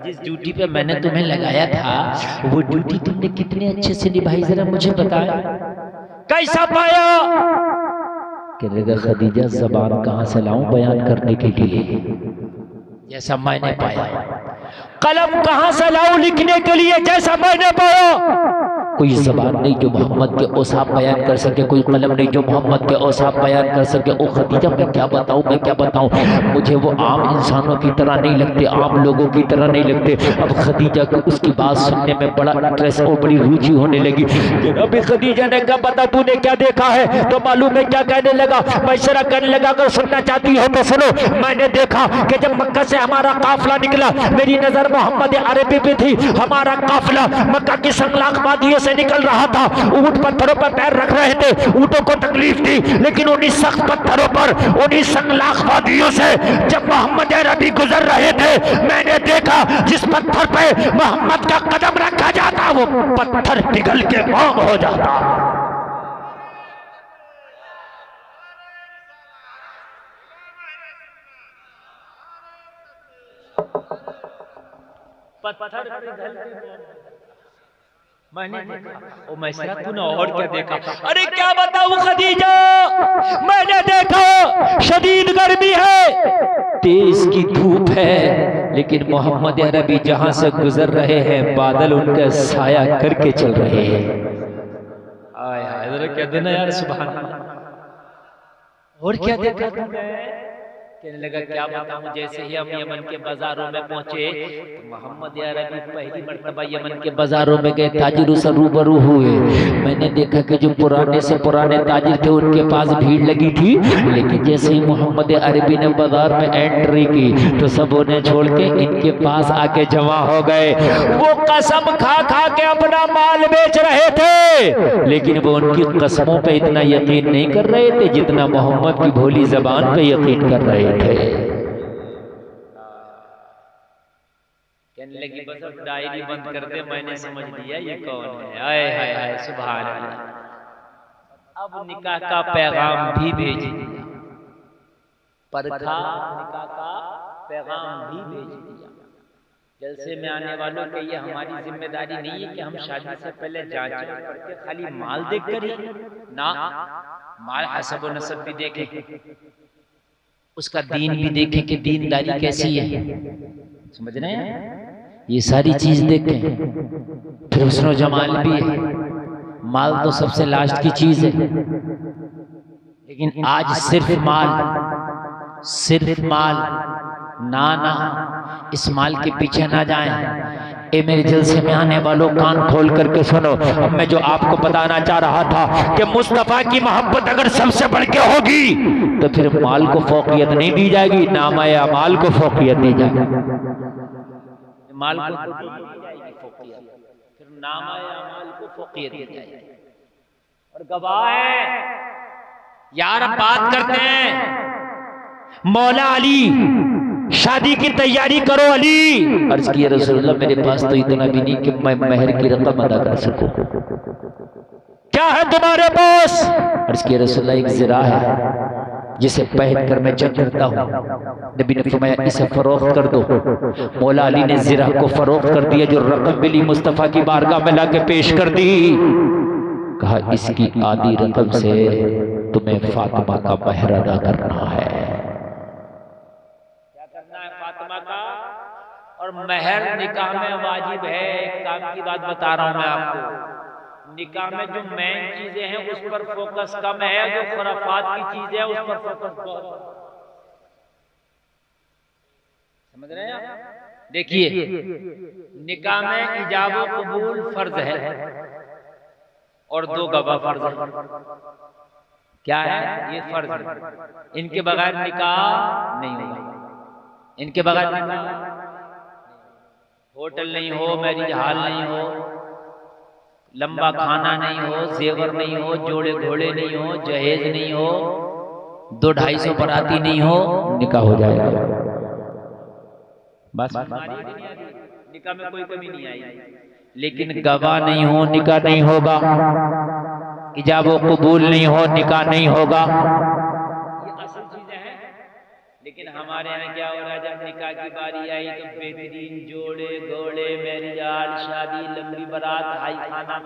Speaker 1: जिस ड्यूटी पे मैंने तुम्हें लगाया था वो ड्यूटी तुमने कितने अच्छे से निभाई, जरा मुझे बताया कैसा पाया? कहने लगा खदीजा ज़बान कहाँ से लाऊं बयान करने के लिए, जैसा मैंने पाया। कलम कहाँ से लाऊं लिखने के लिए, जैसा मैंने पाया। कोई ज़बान नहीं जो मोहम्मद के औसाफ बयान कर सके, कोई कलम नहीं जो मोहम्मद के औसाफ बयान कर सके। ओ खदीजा मैं क्या बताऊं, मैं क्या बताऊं, मुझे वो आम इंसानों की तरह नहीं लगते, आम लोगों की तरह नहीं लगते। अब खदीजा को उसकी बात सुनने में बड़ा इंटरेस्ट और बड़ी रुचि होने लगी। जनाब खदीजा ने कहा बता तूने क्या देखा है? तो मालूम है क्या कहने लगा, मैसरा कहने लगा अगर सुनना चाहती हो तो सुनो। मैंने देखा कि जब मक्का से हमारा काफिला निकला, मेरी नजर मोहम्मद अरबी पे थी। हमारा काफिला मक्का की संगलाख वादियों से निकल रहा था, ऊंट पत्थरों पर पैर रख रहे थे, ऊंटों को तकलीफ थी, लेकिन उन्हीं सख्त पत्थरों पर, उन्हीं संगलाख वादियों से जब मोहम्मद अरबी गुजर रहे थे, मैंने देखा जिस पत्थर पे मोहम्मद का कदम रखा जाता वो पत्थर पिघल के मोम हो जाता। पत्थर मैंने देखा। ओ मैसरा तूने और क्या देखा? अरे क्या बताऊं खदीजा, मैंने देखा शदीद गर्मी है, तेज की धूप है, लेकिन मोहम्मद अरबी जहां से गुजर रहे हैं बादल उनका साया करके चल रहे हैं। आय हाय जरा क्या देना यार, सुभान अल्लाह। और क्या देखा तुमने? कहने लगा क्या बताऊं, जैसे ही हम यमन के बाजारों में पहुंचे तो मोहम्मद अरबी पहली मर्तबा यमन के बाजारों में गए, ताजिरों से रूबरू हुए। मैंने देखा कि जो पुराने से पुराने ताजिर थे उनके पास भीड़ लगी थी, लेकिन जैसे ही मोहम्मद अरबी ने बाजार में एंट्री की तो सब उन्हें छोड़ के इनके पास आके जमा हो गए। वो कसम खा खा के अपना माल बेच रहे थे, लेकिन वो उनकी कसमों पे इतना यकीन नहीं कर रहे थे जितना मोहम्मद की भोली जबान पे यकीन कर रहे थे। कहने लगी बस अब डायरी बंद कर दे, मैंने समझ लिया ये कौन है। आए हाय हाय सुभान अल्लाह। अब निकाह का पैगाम भी भेज दिया, परखा निकाह का पैगाम भी भेज दिया। जलसे में आने वालों के ये हमारी जिम्मेदारी नहीं है कि हम शादी से पहले जांच करके खाली माल देख कर ना, माल हसब व नसब भी देखें, उसका दीन भी देखें कि दीनदारी कैसी है, समझ रहे हैं? ये सारी चीज देखें। फिर हुस्न जमाल भी है, माल तो सबसे लास्ट की चीज है, लेकिन आज सिर्फ माल ना इस माल के पीछे ना जाएं। ए मेरे जलसे में आने वालों कान खोल करके सुनो। अब मैं जो आपको बताना चाह रहा था कि मुस्तफा की मोहब्बत अगर सबसे बढ़ के होगी तो फिर माल को फौकियत नहीं दी जाएगी, नामाए अमाल को फौकियत दी जाएगी। माल को दी जाएगी फौकियत, फिर नामाए अमाल को फौकियत दी जाएगी। और गवाह है यार, अब बात करते हैं मौला अली शादी की तैयारी करो अली। अर्ज किया रसूलुल्लाह मेरे पास तो इतना भी नहीं कि मैं महर की रकम अदा कर सकूं। क्या है तुम्हारे पास? अर्ज किया रसूलुल्लाह एक ज़रा है जिसे पहन कर मैं जंग करता हूँ। नबी ने फरमाया इसे फरोख्त कर दो। मौला अली ने ज़रा को फरोख्त कर दिया। जो रकम मिली मुस्तफ़ा की बारगाह में लाके पेश कर दी। कहा इसकी आधी रकम से तुम्हें फातिमा का महर अदा करना है। क्या करना है फातिमा का? और महर निकाह में वाजिब है। एक काम की बात बता रहा हूं मैं आपको, निकाह में जो मेन चीजें हैं उस पर फोकस कम है, जो खुराफात की चीजें हैं उस पर फोकस बहुत। समझ रहे हैं आप? देखिए निकाह में इजाब व कबूल फर्ज है और 2 गवाह फर्ज है। क्या है? ये फर्ज है। इनके बगैर निकाह नहीं होगा। इनके बगैर निकाह, होटल नहीं हो, मैरिज हॉल नहीं हो, लंबा खाना नहीं हो, जेवर नहीं हो, जोड़े घोड़े नहीं हो, जहेज नहीं हो, 200-250 बराती नहीं हो, निकाह हो जाएगा। बस निकाह में कोई कमी नहीं आई। लेकिन गवाह नहीं हो निकाह नहीं होगा, इजाब व कबूल नहीं हो निकाह नहीं होगा। ये असल चीजें हैं। लेकिन हमारे यहाँ क्या हो रहा है, जब निकाह की बारी आई तो बेहतरीन जोड़े घोड़े, मैरिज हॉल, शादी, लंबी बारात, हाई खाना,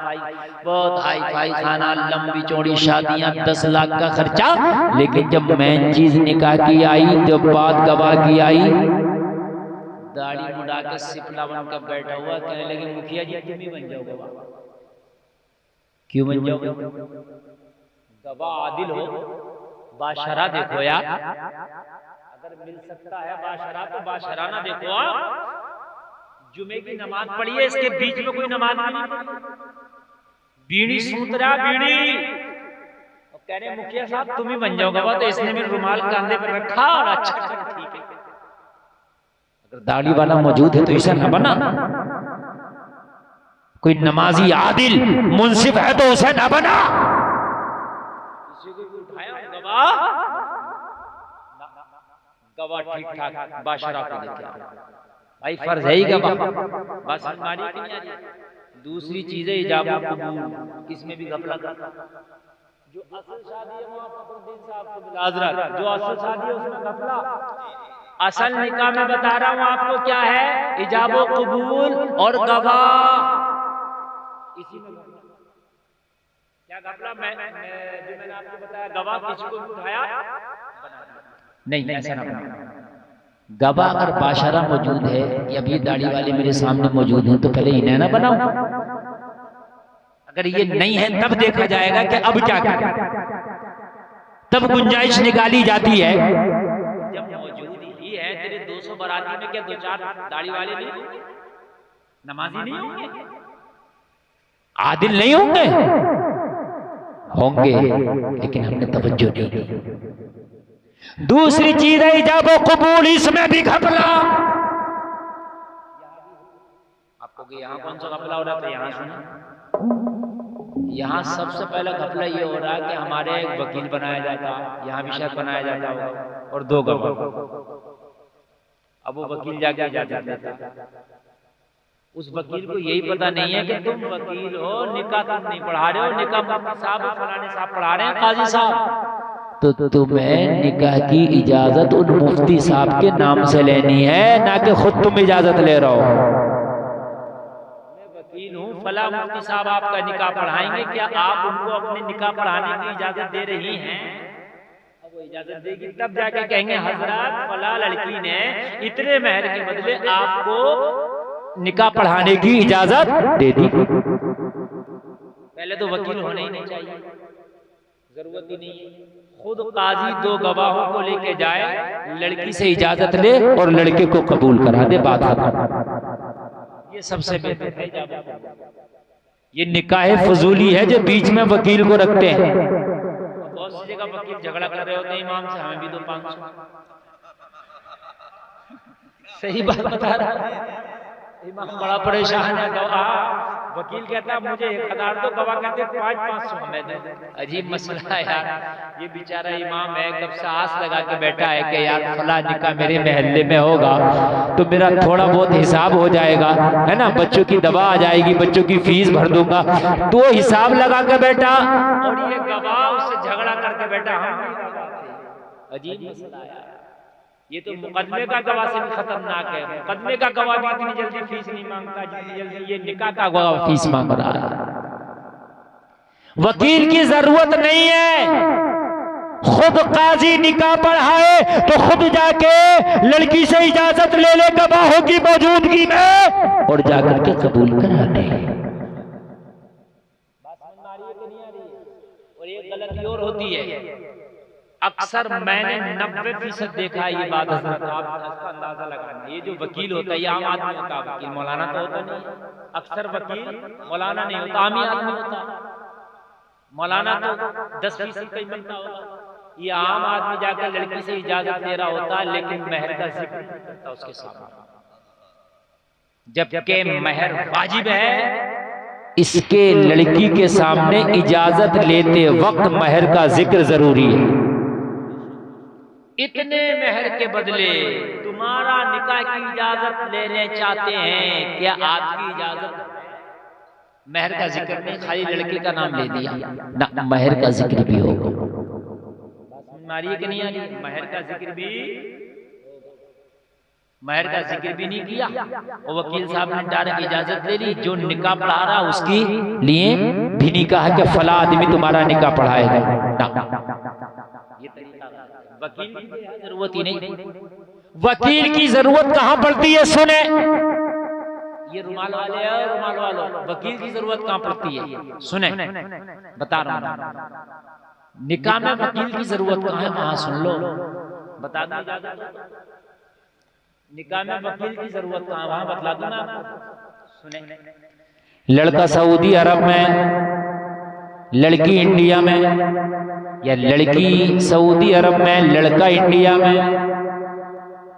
Speaker 1: बहुत हाई फाई खाना, लंबी चौड़ी शादियां, 10 लाख का खर्चा। लेकिन जब मेन चीज निकाह की आई, जब बात गवाह की आई, दाढ़ी मुड़ा के सिपला बन कर बैठा हुआ, कहने लगे मुखिया जी तुम ही बन जाओ गवाह। क्यों बन जाओ? गवाह आदिल हो, बाशरा देखो यार, अगर मिल सकता है बाशरा तो बाशरा ना देखो। जुमे की नमाज पढ़ी है, इसके बीच में कोई नमाज नहीं पढ़ी, बीड़ी सूत रहा बीड़ी, और कह रहे मुखिया साहब तुम ही बन जाओ गवाह। तो इसने भी रुमाल कांधे पर रखा और अच्छा ठीक है। दाढ़ी वाला मौजूद है तो ऐसा न बना। कोई नमाजी आदिल मुंसिफ है तो उसे न बना। किसी को उठाया गवाह, गवाह ठीक ठाक बाशरा को लेके भाई फर्ज है ही गवाह। बस हमारी दूसरी चीज है इजाब व कबूल। इसमें भी घपला करता। जो असल शादी है वहां फखरुद्दीन साहब को बिलाजरा, जो असल शादी है उसमें घपला। असल निकाह में बता रहा हूं आपको क्या है, इजाब व कबूल और गवाह। इसी में क्या घपला? जो मैंने आपको बताया गवाह किसी को उठाया नहीं, ऐसा ना बना। गवाह अगर बाशरा मौजूद है या भी दाढ़ी वाले मेरे सामने मौजूद हैं तो पहले इन्हें ना बनाओ। अगर ये नहीं है तब देखा जाएगा कि अब क्या करें, तब गुंजाइश निकाली जाती है। जब मौजूद ही है तेरे 200 बराती में क्या 2-4 दाढ़ी वाले नहीं होंगे, नमाजी नहीं होंगे, आदिल नहीं होंगे? होंगे, लेकिन हमने तवज्जो नहीं दी। दूसरी चीज है इजाब व कबूल, इसमें भी घपला। आपको कि यहाँ कौन सा घपला हो रहा है? यहाँ सुना, यहाँ सबसे पहला घपला ये हो रहा है कि हमारे एक वकील बनाया जाता, यहाँ भी शायद बनाया जाता होगा, और 2 गवाह। अब वो वकील जाके इजाजत देता, उस वकील को यही पता नहीं है कि तुम वकील हो, निकाह तुम नहीं पढ़ा रहे हो, निकाह मुफ्ती साहब फलाने साहब पढ़ा रहे हैं, काजी साहब। तो तुम्हें निकाह की इजाजत उन मुफ्ती साहब के नाम से लेनी है, ना कि खुद तुम इजाजत ले रहे हो। मैं वकील हूँ, फला मुफ्ती साहब आपका निकाह पढ़ाएंगे, क्या आप उनको अपने निकाह पढ़ाने की इजाजत दे रही हैं? वो इजाजत देगी तब जाके कहेंगे हजरत फला लड़की ने इतने महर के बदले आपको निकाह पढ़ाने की इजाजत दे दी। पहले तो वकील होना ही नहीं चाहिए, जरूरत ही नहीं है। खुद काजी 2 गवाहों को लेके जाए, लड़की से इजाजत ले और लड़के को कबूल करा दे, बात खत्म। ये सबसे बेहतर है। ये निकाह फजूली है जो बीच में वकील को रखते हैं। बहुत सी जगह वकील झगड़ा कर रहे होते हैं इमाम से, हमें भी दो 500। सही बात बता रहा है। इमाम बड़ा परेशान है। वकील कहता मुझे 1000 दो, गवाह कहते 500 हमें दे। अजीब मसला है यार। ये बेचारा इमाम है, कब से आस लगा के बैठा है कि यार फला निकाह मेरे महल्ले में होगा तो मेरा थोड़ा बहुत हिसाब हो जाएगा, है ना, बच्चों की दवा आ जाएगी, बच्चों की फीस भर दूंगा। तो हिसाब लगा के बैठा और ये गवाह उससे झगड़ा करके बैठा। अजीब मसला है यार। ये तो मुकदमे का गवाह से भी खतरनाक है। मुकदमे का गवाह भी इतनी जल्दी फीस नहीं मांगता जितनी जल्दी ये निकाह का गवाह फीस मांग रहा है। वकील की जरूरत नहीं है, खुद काजी निकाह पढ़ाए तो खुद जाके लड़की से इजाजत ले ले गवाहों की मौजूदगी में और जाकर के कबूल करा दे। और ये गलती और होती है, अक्सर मैंने 90% देखा है ये बात। हजरत आप इसका अंदाजा लगाना, ये जो वकील होता है ये आम आदमी होता है, वकील मौलाना तो होता नहीं। अक्सर वकील मौलाना नहीं होता, आम ही आदमी होता। मौलाना तो 10% का ही बनता होगा। ये आम आदमी जाकर लड़की से इजाजत दे रहा होता है लेकिन महर का जिक्र नहीं करता उसके सामने, जबकि महर वाजिब है। इसके लड़की के सामने इजाजत लेते वक्त महर का जिक्र जरूरी है। इतने महर के बदले तुम्हारा निकाह की इजाजत लेने चाहते हैं, क्या आपकी इजाजत है? महर का जिक्र नहीं, खाली लड़के का नाम ले दिया ना, महर का जिक्र भी होगा। मारिए कि नहीं आ रही? महर का जिक्र भी, महर का जिक्र भी नहीं किया और वकील साहब ने डायरेक्ट इजाजत दे दी। जो निकाह पढ़ा रहा उसकी लिए भी नहीं कहा कि फला आदमी तुम्हारा निकाह पढ़ाएगा ना। ये तरीका वकील की जरूरत ही नहीं। वकील की जरूरत कहां पड़ती है? सुने, ये रुमाल वाले हैं, रुमाल वालों, वकील की जरूरत कहां पड़ती है? सुने, बता रहा हूं। निकाह में वकील की जरूरत कहां है? वहां सुन लो, बता दो। निकाह में वकील की जरूरत कहां? वहां बतला दो ना। सुने, लड़का सऊदी अरब में, लड़की इंडिया में, या लड़की सऊदी अरब में, लड़का इंडिया में।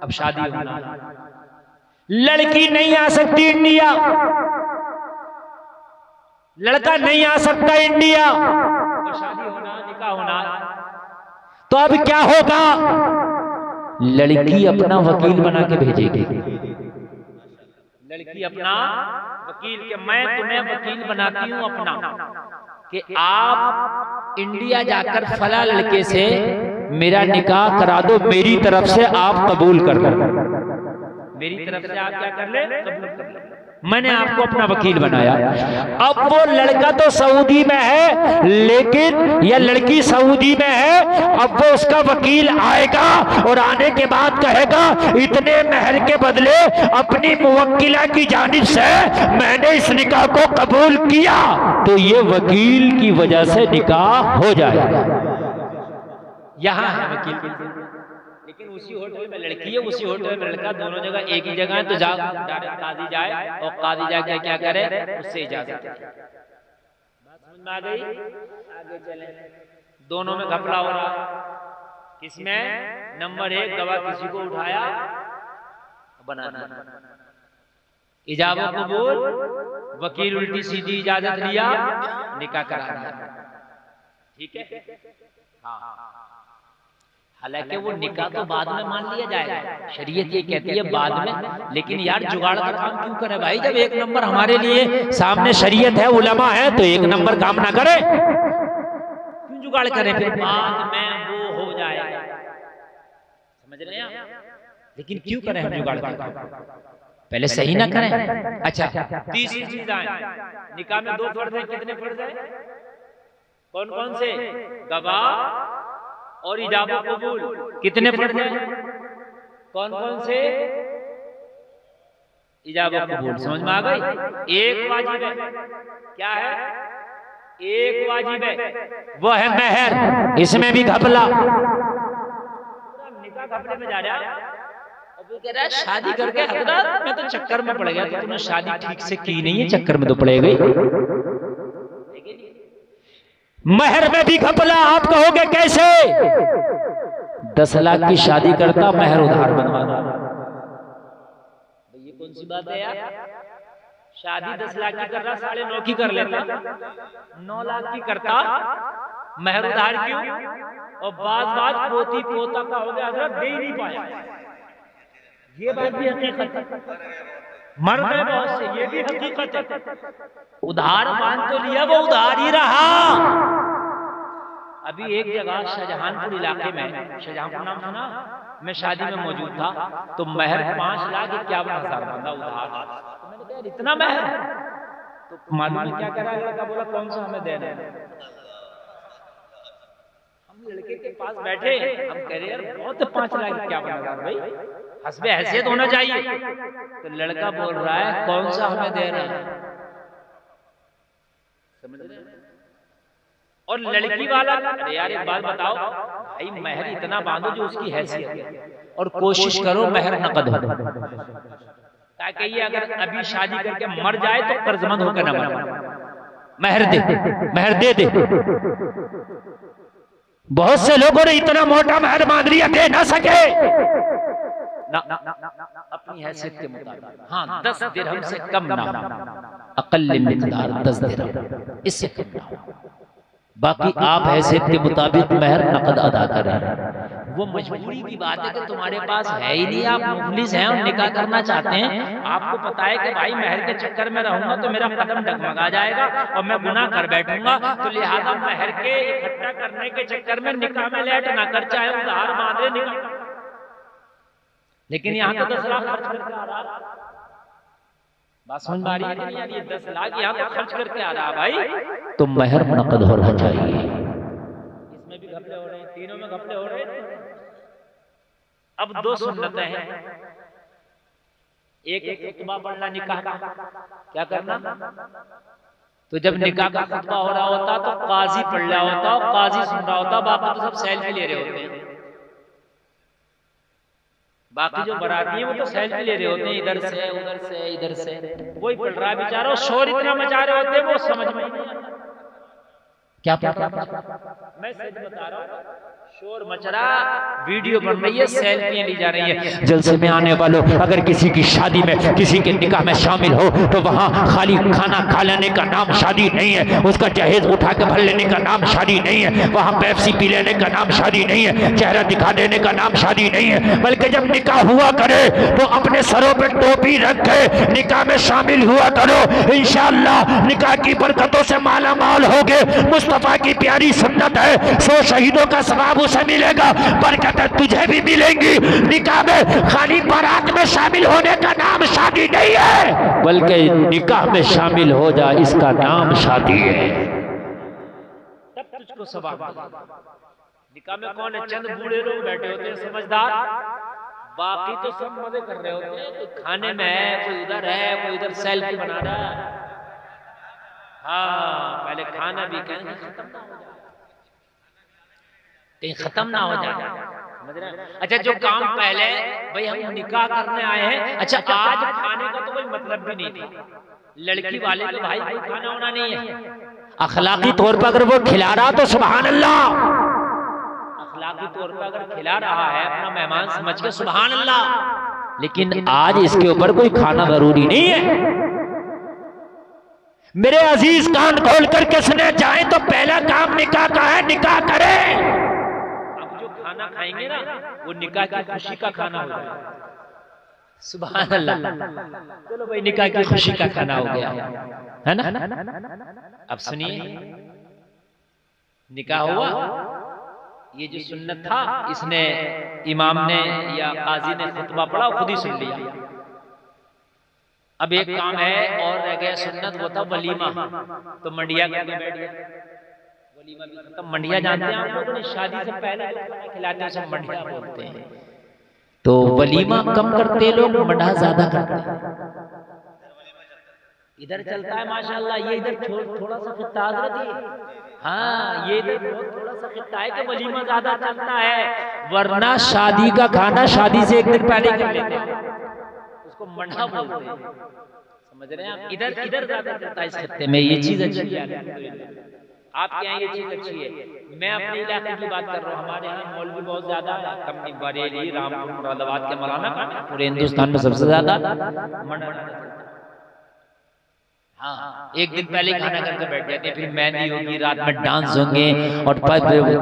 Speaker 1: अब शादी होना, लड़की नहीं आ सकती इंडिया, लड़का नहीं आ सकता इंडिया, और शादी होना, निकाह होना। तो अब क्या होगा? लड़की अपना वकील बना के भेजेगी। लड़की अपना वकील के, मैं तुम्हें वकील बनाती हूं अपना, कि आप इंडिया जाकर फला लड़के से मेरा निकाह करा दो, मेरी तरफ से आप कबूल कर लो, मेरी तरफ से आप क्या कर ले? कबूल कर ले। मैंने आपको अपना वकील बनाया। अब वो लड़का तो सऊदी में है लेकिन, या लड़की सऊदी में है, अब वो उसका वकील आएगा और आने के बाद कहेगा इतने महर के बदले अपनी मुवक्किला की जानिब से मैंने इस निकाह को कबूल किया, तो ये वकील की वजह से निकाह हो जाएगा। यहाँ है वकील, लेकिन उसी होटल में लड़की है, उसी होटल में लड़का, दोनों जगह एक ही जगह है। तो डायरेक्ट काजी जाए और काजी जाके क्या करे? उससे इजाजत। बात समझ में आ गई? आगे चलें। दोनों में घपला हो रहा, किसमें? नंबर 1, गवाह किसी को उठाया, बनाना, इजाजत कबूल, वकील उल्टी सीधी इजाजत लिया, निकाह करा दिया। ठीक है? हाँ, हालांकि वो निकाह तो बाद में मान लिया जाएगा, शरीयत ये कहती है बाद में, लेकिन यार जुगाड़ का काम क्यों करे भाई? जब 1 नंबर हमारे लिए सामने शरीयत है, उलमा है, तो 1 नंबर काम ना करे, क्यों जुगाड़ करें? फिर बाद में वो हो जाएगा, समझ रहे हैं आप? लेकिन क्यों करें हम जुगाड़ का काम? पहले सही ना करें। अच्छा, तीसरी चीज आए, निकाह में 2 फर्ज है। कितने फर्ज है? कौन कौन से? गवाह और इजाजत कबूल। कितने फर्ज हैं? कौन कौन से? इजाजत कबूल। समझ में आ गई? एक वाजिब है। क्या है? एक वाजिब है, वो है महर। इसमें भी घपला, निकाह घपले में जा रहा है। अब वो कह रहा है शादी करके हजरत मैं तो चक्कर में पड़ गया। तो तूने शादी ठीक से की नहीं है, चक्कर में तो पड़ गई। महर में भी घपला। आप कहोगे कैसे? 10 लाख की शादी करता, महर उधार बनवाता। ये कौन सी बात है यार, शादी 10 लाख की कर रहा 9.5 की कर लेता, 9 लाख की करता, महर उधार क्यों? और बाज पोती पोता का हो गया, हजरत दे ही नहीं पाया। ये बात भी हकीकत है, मर गए बहुत से, ये भी हकीकत है। उधार मान तो लिया, वो उधार ही रहा। अभी एक जगह शाहजहांपुर इलाके में, शाहजहांपुर नाम सुना, मैं शादी में मौजूद था, तो महर 5,51,000 बंदा उधार। तो मैंने कहा इतना महर, तो मालूम क्या कह रहा है लड़का, बोला कौन सा हमें देना है। हम लड़के के पास बैठे, हम कह रहे यार बहुत 5,51,000 भाई, हस्बे हैसियत होना चाहिए। तो लड़का बोल रहा है कौन सा हमें दे रहा है, समझ रहे हैं? और लड़की वाला, अरे यार एक बात बताओ भाई, महर इतना बांधो जो उसकी हैसियत, और कोशिश करो महर नकद हो, ताकि ये अगर अभी शादी करके मर जाए तो कर्जमंद होकर न मरे। महर दे, महर दे दे। बहुत से लोगों ने इतना मोटा महर बांध लिया, दे ना सके ना, अपनी हैसियत के मुताबिक। हाँ 10 दिरहम से कम ना, अकल मिकदार 10 दिरहम, इससे कम ना। बाकी आप हैसियत के मुताबिक महर नकद अदा करें। वो मजबूरी की बात है कि तुम्हारे पास है ही नहीं, आप मुफलिस हैं और निकाह करना चाहते हैं, आपको पता है कि भाई महर के चक्कर में रहूंगा तो मेरा कदम डगमगा जाएगा और मैं गुनाह कर बैठूंगा, तो लिहाजा महर के इकट्ठा करने के चक्कर में निकाह में लेट ना कर, चाहे उधार बांधे निकाह। लेकिन यहाँ तो 10 लाख खर्च करके आ रहा, बात समझ में आ रही है कि नहीं? 10 लाख यहाँ तो खर्च करके आ रहा भाई, तो महर नकद होना चाहिए। इसमें भी घपले हो रहे हैं, तीनों में घपले हो रहे हैं। अब 2 सुन्नतें हैं, एक खुतबा पढ़ना निकाह का, क्या करना? तो जब निकाह का खुतबा हो रहा होता तो काजी पढ़ रहा होता और काजी सुन रहा होता, बाकी तो सब सेल्फी ले रहे होते हैं। बाकी जो बराती है वो तो सेल्फी ले रहे होते हैं, इधर से उधर से इधर से, वही पढ़ रहा है बेचारा, शोर इतना मचा रहे होते हैं वो समझ में नहीं आता क्या पता। मैं सच बता रहा हूँ, शोर मच रहा, वीडियो बन रही है, सेल्फियां ली जा रही है। जलसे में आने वालों, अगर किसी की शादी में, किसी के निकाह में शामिल हो तो वहाँ खाली खाना खा लेने का नाम शादी नहीं है, उसका जहेज उठा के भर लेने का नाम शादी नहीं है, वहाँ पेप्सी पी लेने का नाम शादी नहीं है, चेहरा दिखा देने का नाम शादी नहीं है। बल्कि जब निकाह हुआ करे तो अपने सरों पे टोपी रख के निकाह में शामिल हुआ करो, इंशाअल्लाह निकाह की बरकतों से माला माल होगे। मुस्तफा की प्यारी सुन्नत है, 100 शहीदों का सवाब उसे मिलेगा, बरकतें तुझे भी मिलेंगी। निकाह में खाली बारात में शामिल होने का नाम शादी नहीं है, बल्कि निकाह में शामिल हो जा, इसका नाम शादी है, तब तुझको सवाब। निकाह में कौन है? चंद बूढ़े लोग बैठे होते हैं समझदार, बाकी तो सब मजे कर रहे होते हैं, कोई खाने में है, कोई उधर है, कोई उधर सेल्फी बना रहा है। हाँ पहले खाना भी कहीं खत्म ना हो जाए, कहीं खत्म ना हो जाए, समझ रहे हैं? अच्छा जो काम पहले भाई हम निकाह करने आए हैं, अच्छा आज खाने का तो कोई मतलब भी नहीं था, लड़की वाले तो भाई कोई खाना होना नहीं है, अखलाकी तौर पर अगर वो खिला रहा तो सुभान अल्लाह, अखलाकी तौर पर अगर खिला रहा है अपना मेहमान समझ के सुभान अल्लाह। लेकिन आज इसके ऊपर कोई खाना जरूरी नहीं है। मेरे अजीज कान खोल करके सुने, जाए तो पहला काम निकाह का है, निकाह करें। अब जो खाना खाएंगे ना वो निकाह की खुशी का खाना हो गया, सुभान अल्लाह। चलो भाई निकाह की खुशी का खाना हो गया, है ना? अब सुनिए, निकाह हुआ, ये जो सुन्नत था इसने इमाम ने या काजी ने खुतबा पढ़ा, खुद ही सुन लिया। अब एक काम है और रह गया सुन्नत, वो था वलीमा, तो मंडिया करके बैठ गया। वलीमा भी खत्म, मंडिया जानते हैं आप लोगों ने, शादी से पहले खिलाते हैं उसे मंडिया बोलते हैं। तो वलीमा कम करते लोग, मंडा ज्यादा करते हैं। इधर चलता है माशाल्लाह, ये इधर थोड़ा सा खित्ता हजरत, हाँ ये इधर थोड़ा सा खित्ता है कि वलीमा ज्यादा चलता है, वरना शादी का खाना शादी से एक दिन पहले कर लेते हैं, उसको मंडा बोलते हैं, समझ रहे हैं आप? इधर ज्यादा चलता है इस खित्ते में, ये चीज अच्छी है। आपके यहाँ ये चीज अच्छी है। मैं अपने इलाके की बात कर रहा हूँ, हमारे यहाँ मौलवी बहुत ज्यादा है, कम बरेली, रामपुर, मुरादाबाद के मौलाना पूरे हिंदुस्तान में सबसे ज्यादा। हाँ, एक दिन पहले खाना करके बैठ जाते हैं, फिर मेहंदी होगी, रात में डांस होंगे और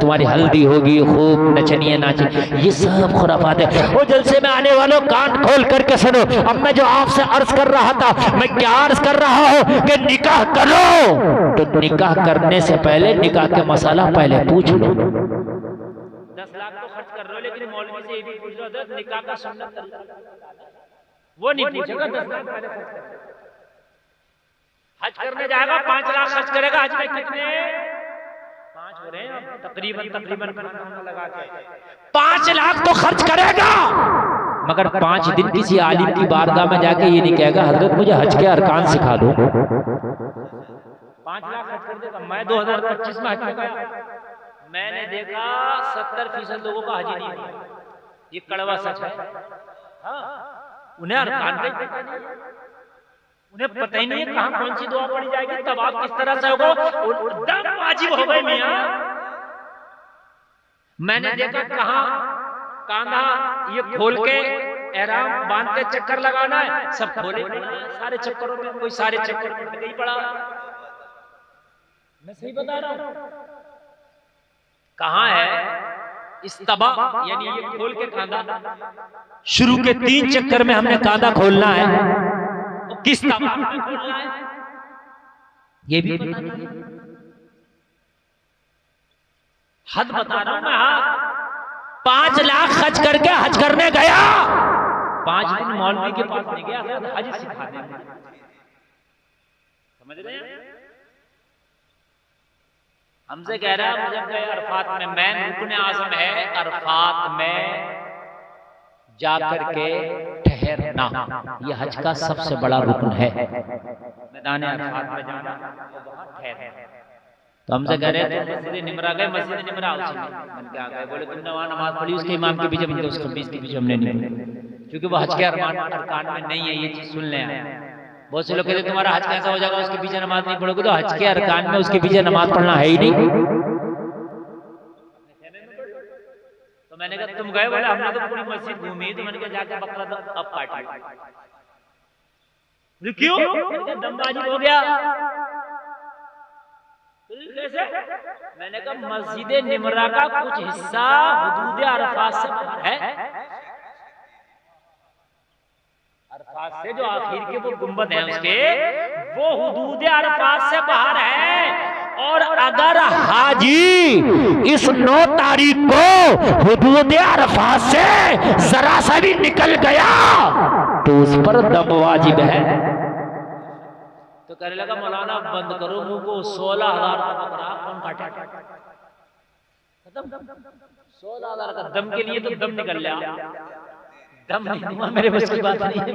Speaker 1: तुम्हारी हल्दी होगी, खूब नचनिया नाचे, ये सब खुराफात है। वो जलसे में आने वालों कान खोल करके सुनो। अब मैं जो आपसे अर्ज कर रहा था, मैं क्या अर्ज कर रहा हूँ कि निकाह करो, तो निकाह करने से पहले निकाह के मसाला पहले पूछ लो। 10 लाख तो खर्च कर रहे हो, लेकिन मौलवी से ये भी पूछ लो निकाह का सुन्नत, वो नहीं पूछेगा। 10 लाख पहले खर्च कर, हज करने जाएगा 5 लाख खर्च करेगा। हज में कितने 5 हो रहे हैं तकरीबन लगा के 5 लाख तो खर्च करेगा, मगर 5 दिन किसी आलिम की बारगाह में जाके ये नहीं कहेगा हजरत मुझे हज के अरकान सिखा दो। 5 लाख खर्च कर देगा। मैं 2025 में हज में गया, मैंने देखा 70% लोगों का हज ही नहीं हुआ। ये कड़वा सच है। हाँ, उन्हें अरकान का ही पता नहीं, उन्हें पता ही नहीं है कहाँ कौन सी दुआ पड़ी जाएगी, तवाफ किस तरह से होगा, दम वाजिब हो गए मियां। मैंने देखा कहाँ कांधा ये खोल के एहराम बांध के चक्कर लगाना है, सब खोले सारे चक्करों में, कोई सारे चक्कर में नहीं पड़ा। मैं सही बता रहा हूँ। कहाँ है इस्तबा, यानी ये खोल के कांधा, शुरू के 3 चक्कर में हमने कांधा खोलना है, किस तरह खोलना है ये भी पता नहीं। हद बता रहा हूं मैं। हाँ, 5 लाख खर्च करके हज करने गया, 5 दिन मौलवी के पास नहीं गया, हज सिखाने, समझ रहे हैं। हमसे कह रहा है मुझे गए अरफात में, मैं रुकने आज़म है अरफात में जाकर के ठहरना, यह हज का सबसे बड़ा रुकन है। मैदान अरफात में जाना, ठहरना। तो हमसे कह रहे थे मस्जिद निमरा गए, मस्जिद निमरा उसी में बन के आ गए। बोले तुमने वहां नमाज पढ़ी उसके इमाम के पीछे, बनके उसके बीच के पीछे हमने नहीं, क्योंकि वो हज के अरकान में नहीं है। ये चीज सुन लें। बहुत से लोग कहते तुम्हारा हज कैसा हो जाएगा उसके पीछे नमाज नहीं पढ़ोगे, तो हज के अरकान में उसके पीछे नमाज पढ़ना है ही नहीं। तो मैंने कहा तुम गए, बोले हमने तो पूरी मस्जिद घूमी। तो मैंने कहा जाके बकरा तो अब काट, क्यों दमबाजी हो गया कैसे? मैंने कहा मस्जिद निमरा का कुछ हिस्सा हुदूद अरफात से है, अरफात से जो आखिर के वो गुंबद है उसके, वो हुदूद अरफात से बाहर है। और अगर हाजी इस 9 तारीख को हुदूद अरफात से जरा सा भी निकल गया तो उस पर दम वाजिब है। तो कहने लगा मौलाना बंद करो मुंह को, 16,000 का बकरा कौन काटे? खत्म। 16,000 का दम के लिए तो दम निकल लिया, दम नहीं हुआ, मेरे बस की बात नहीं है।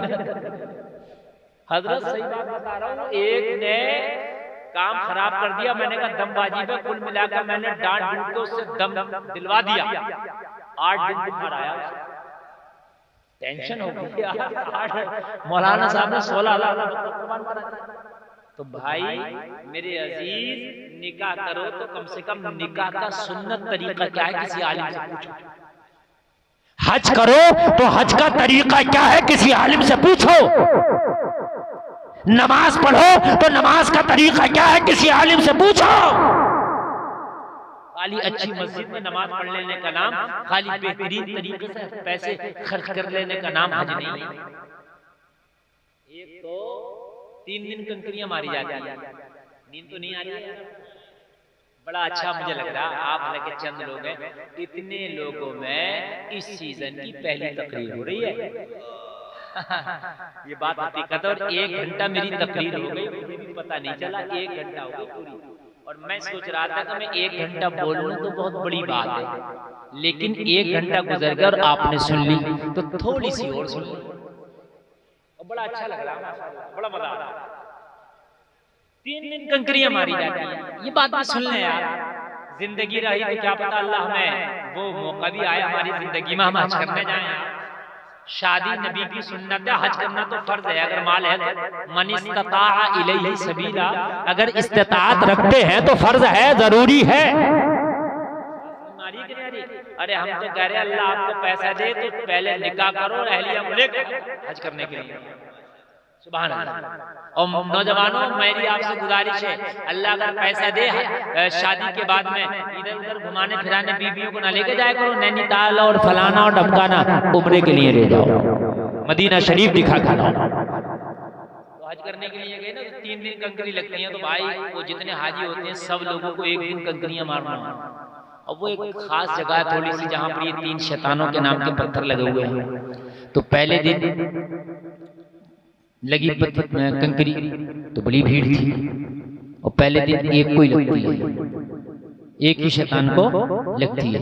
Speaker 1: हजरत सही बात बता रहा हूँ, एक ने काम खराब कर दिया। मैंने कहा दमबाजी पे कुल मिलाकर मैंने डांट डूट के उससे दम दिलवा दिया। 8 दिन बुखार आया, टेंशन हो गई। मौलाना साहब ने 16,000 तो भाई मेरे अजीज, निकाह करो तो कम से कम निकाह का सुन्नत तरीका क्या है किसी आलिम से पूछो। हज करो तो हज का तरीका क्या है किसी आलिम से पूछो। नमाज पढ़ो तो नमाज का तरीका क्या है किसी आलिम से पूछो। खाली अच्छी मस्जिद में नमाज पढ़ लेने का नाम, खाली बेहतरीन तरीके से पैसे खर्च कर लेने का नाम हज नहीं है। एक तो 3 दिन कंकरियां मारी जाती है, नींद तो नहीं आ रही है। बड़ा अच्छा मुझे लग रहा है, आप लगे चंद लोग हैं, इतने लोगों में इस सीजन की पहली तकरीर हो रही है। ये बात हकीकत है। और 1 घंटा मेरी तकरीर हो गई, मुझे भी पता नहीं चला, 1 घंटा हो गई पूरी। और मैं सोच रहा था कि मैं 1 घंटा बोल लूं तो बहुत बड़ी बात है, लेकिन 1 घंटा गुजर गया और आपने सुन ली तो थोड़ी सी और सुन ली, और बड़ा अच्छा लग रहा, बड़ा मजा आ रहा। 3 दिन कंकरियां मारी जाती है, ये बात भी सुन लें यार। जिंदगी रही तो क्या पता अल्लाह हमें वो मौका भी आया हमारी जिंदगी में हम हज करने जाएं। शादी नबी की सुन्नत है, हज करना तो फर्ज है अगर माल है तो। मन इस्तता इलैहि सबीला, अगर इस्तिताअत रखते हैं तो फर्ज है, जरूरी है। अरे हम तो कह रहे हैं अल्लाह आपको पैसा दे तो पहले निकाह करो और अहलिया को लेकर हज करने के लिए। सुभान अल्लाह। और नौजवानों मेरी आपसे गुजारिश है, अल्लाह अगर पैसा दे शादी के बाद में इधर उधर घुमाने फिराने बीवियों को ना लेके जाया करो, नैनीताल और फलाना और ढमकाना, उम्रे के लिए ले जाओ, मदीना शरीफ दिखा कर लाओ। तो हज करने के लिए गए ना तो 3 दिन कंकरी लगती है, तो भाई वो जितने हाजी होते हैं सब लोगों को 1 दिन कंकरियां मारना। अब वो एक खास जगह थोड़ी सी जहां पर ये 3 शैतानों के नाम के पत्थर लगे हुए हैं। तो पहले दिन लगी कंकरी तो बड़ी भीड़ थी, और पहले दिन एक को ही लगती है, एक ही शैतान को लगती है,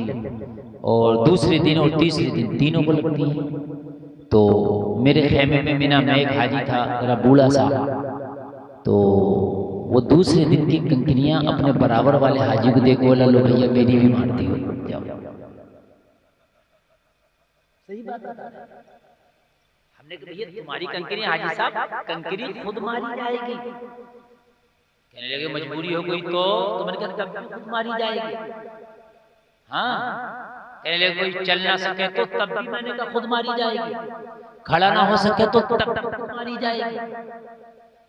Speaker 1: और दूसरे दिन और तीसरे दिन तीनों को लगती है। तो मेरे खेमे में मिना में एक हाजी था जरा बूढ़ा सा, तो वो दूसरे दिन की कंकरियां अपने बराबर वाले हाजी को देखो, बोला लो भैया मेरी भी मारती हो, जाओ। सही बात बता रहा है। हमने कहा भैया तुम्हारी कंकरी हाजी साहब कंकरी खुद मारी जाएगी। कहने लगे मजबूरी हो गई तो मैंने कहा तब खुद मारी जाएगी। हाँ, कहने लगे कोई चल ना सके तो तब भी मैंने कहा खुद मारी जाएगी, खड़ा ना हो सके तो तब खुद मारी जाएगी।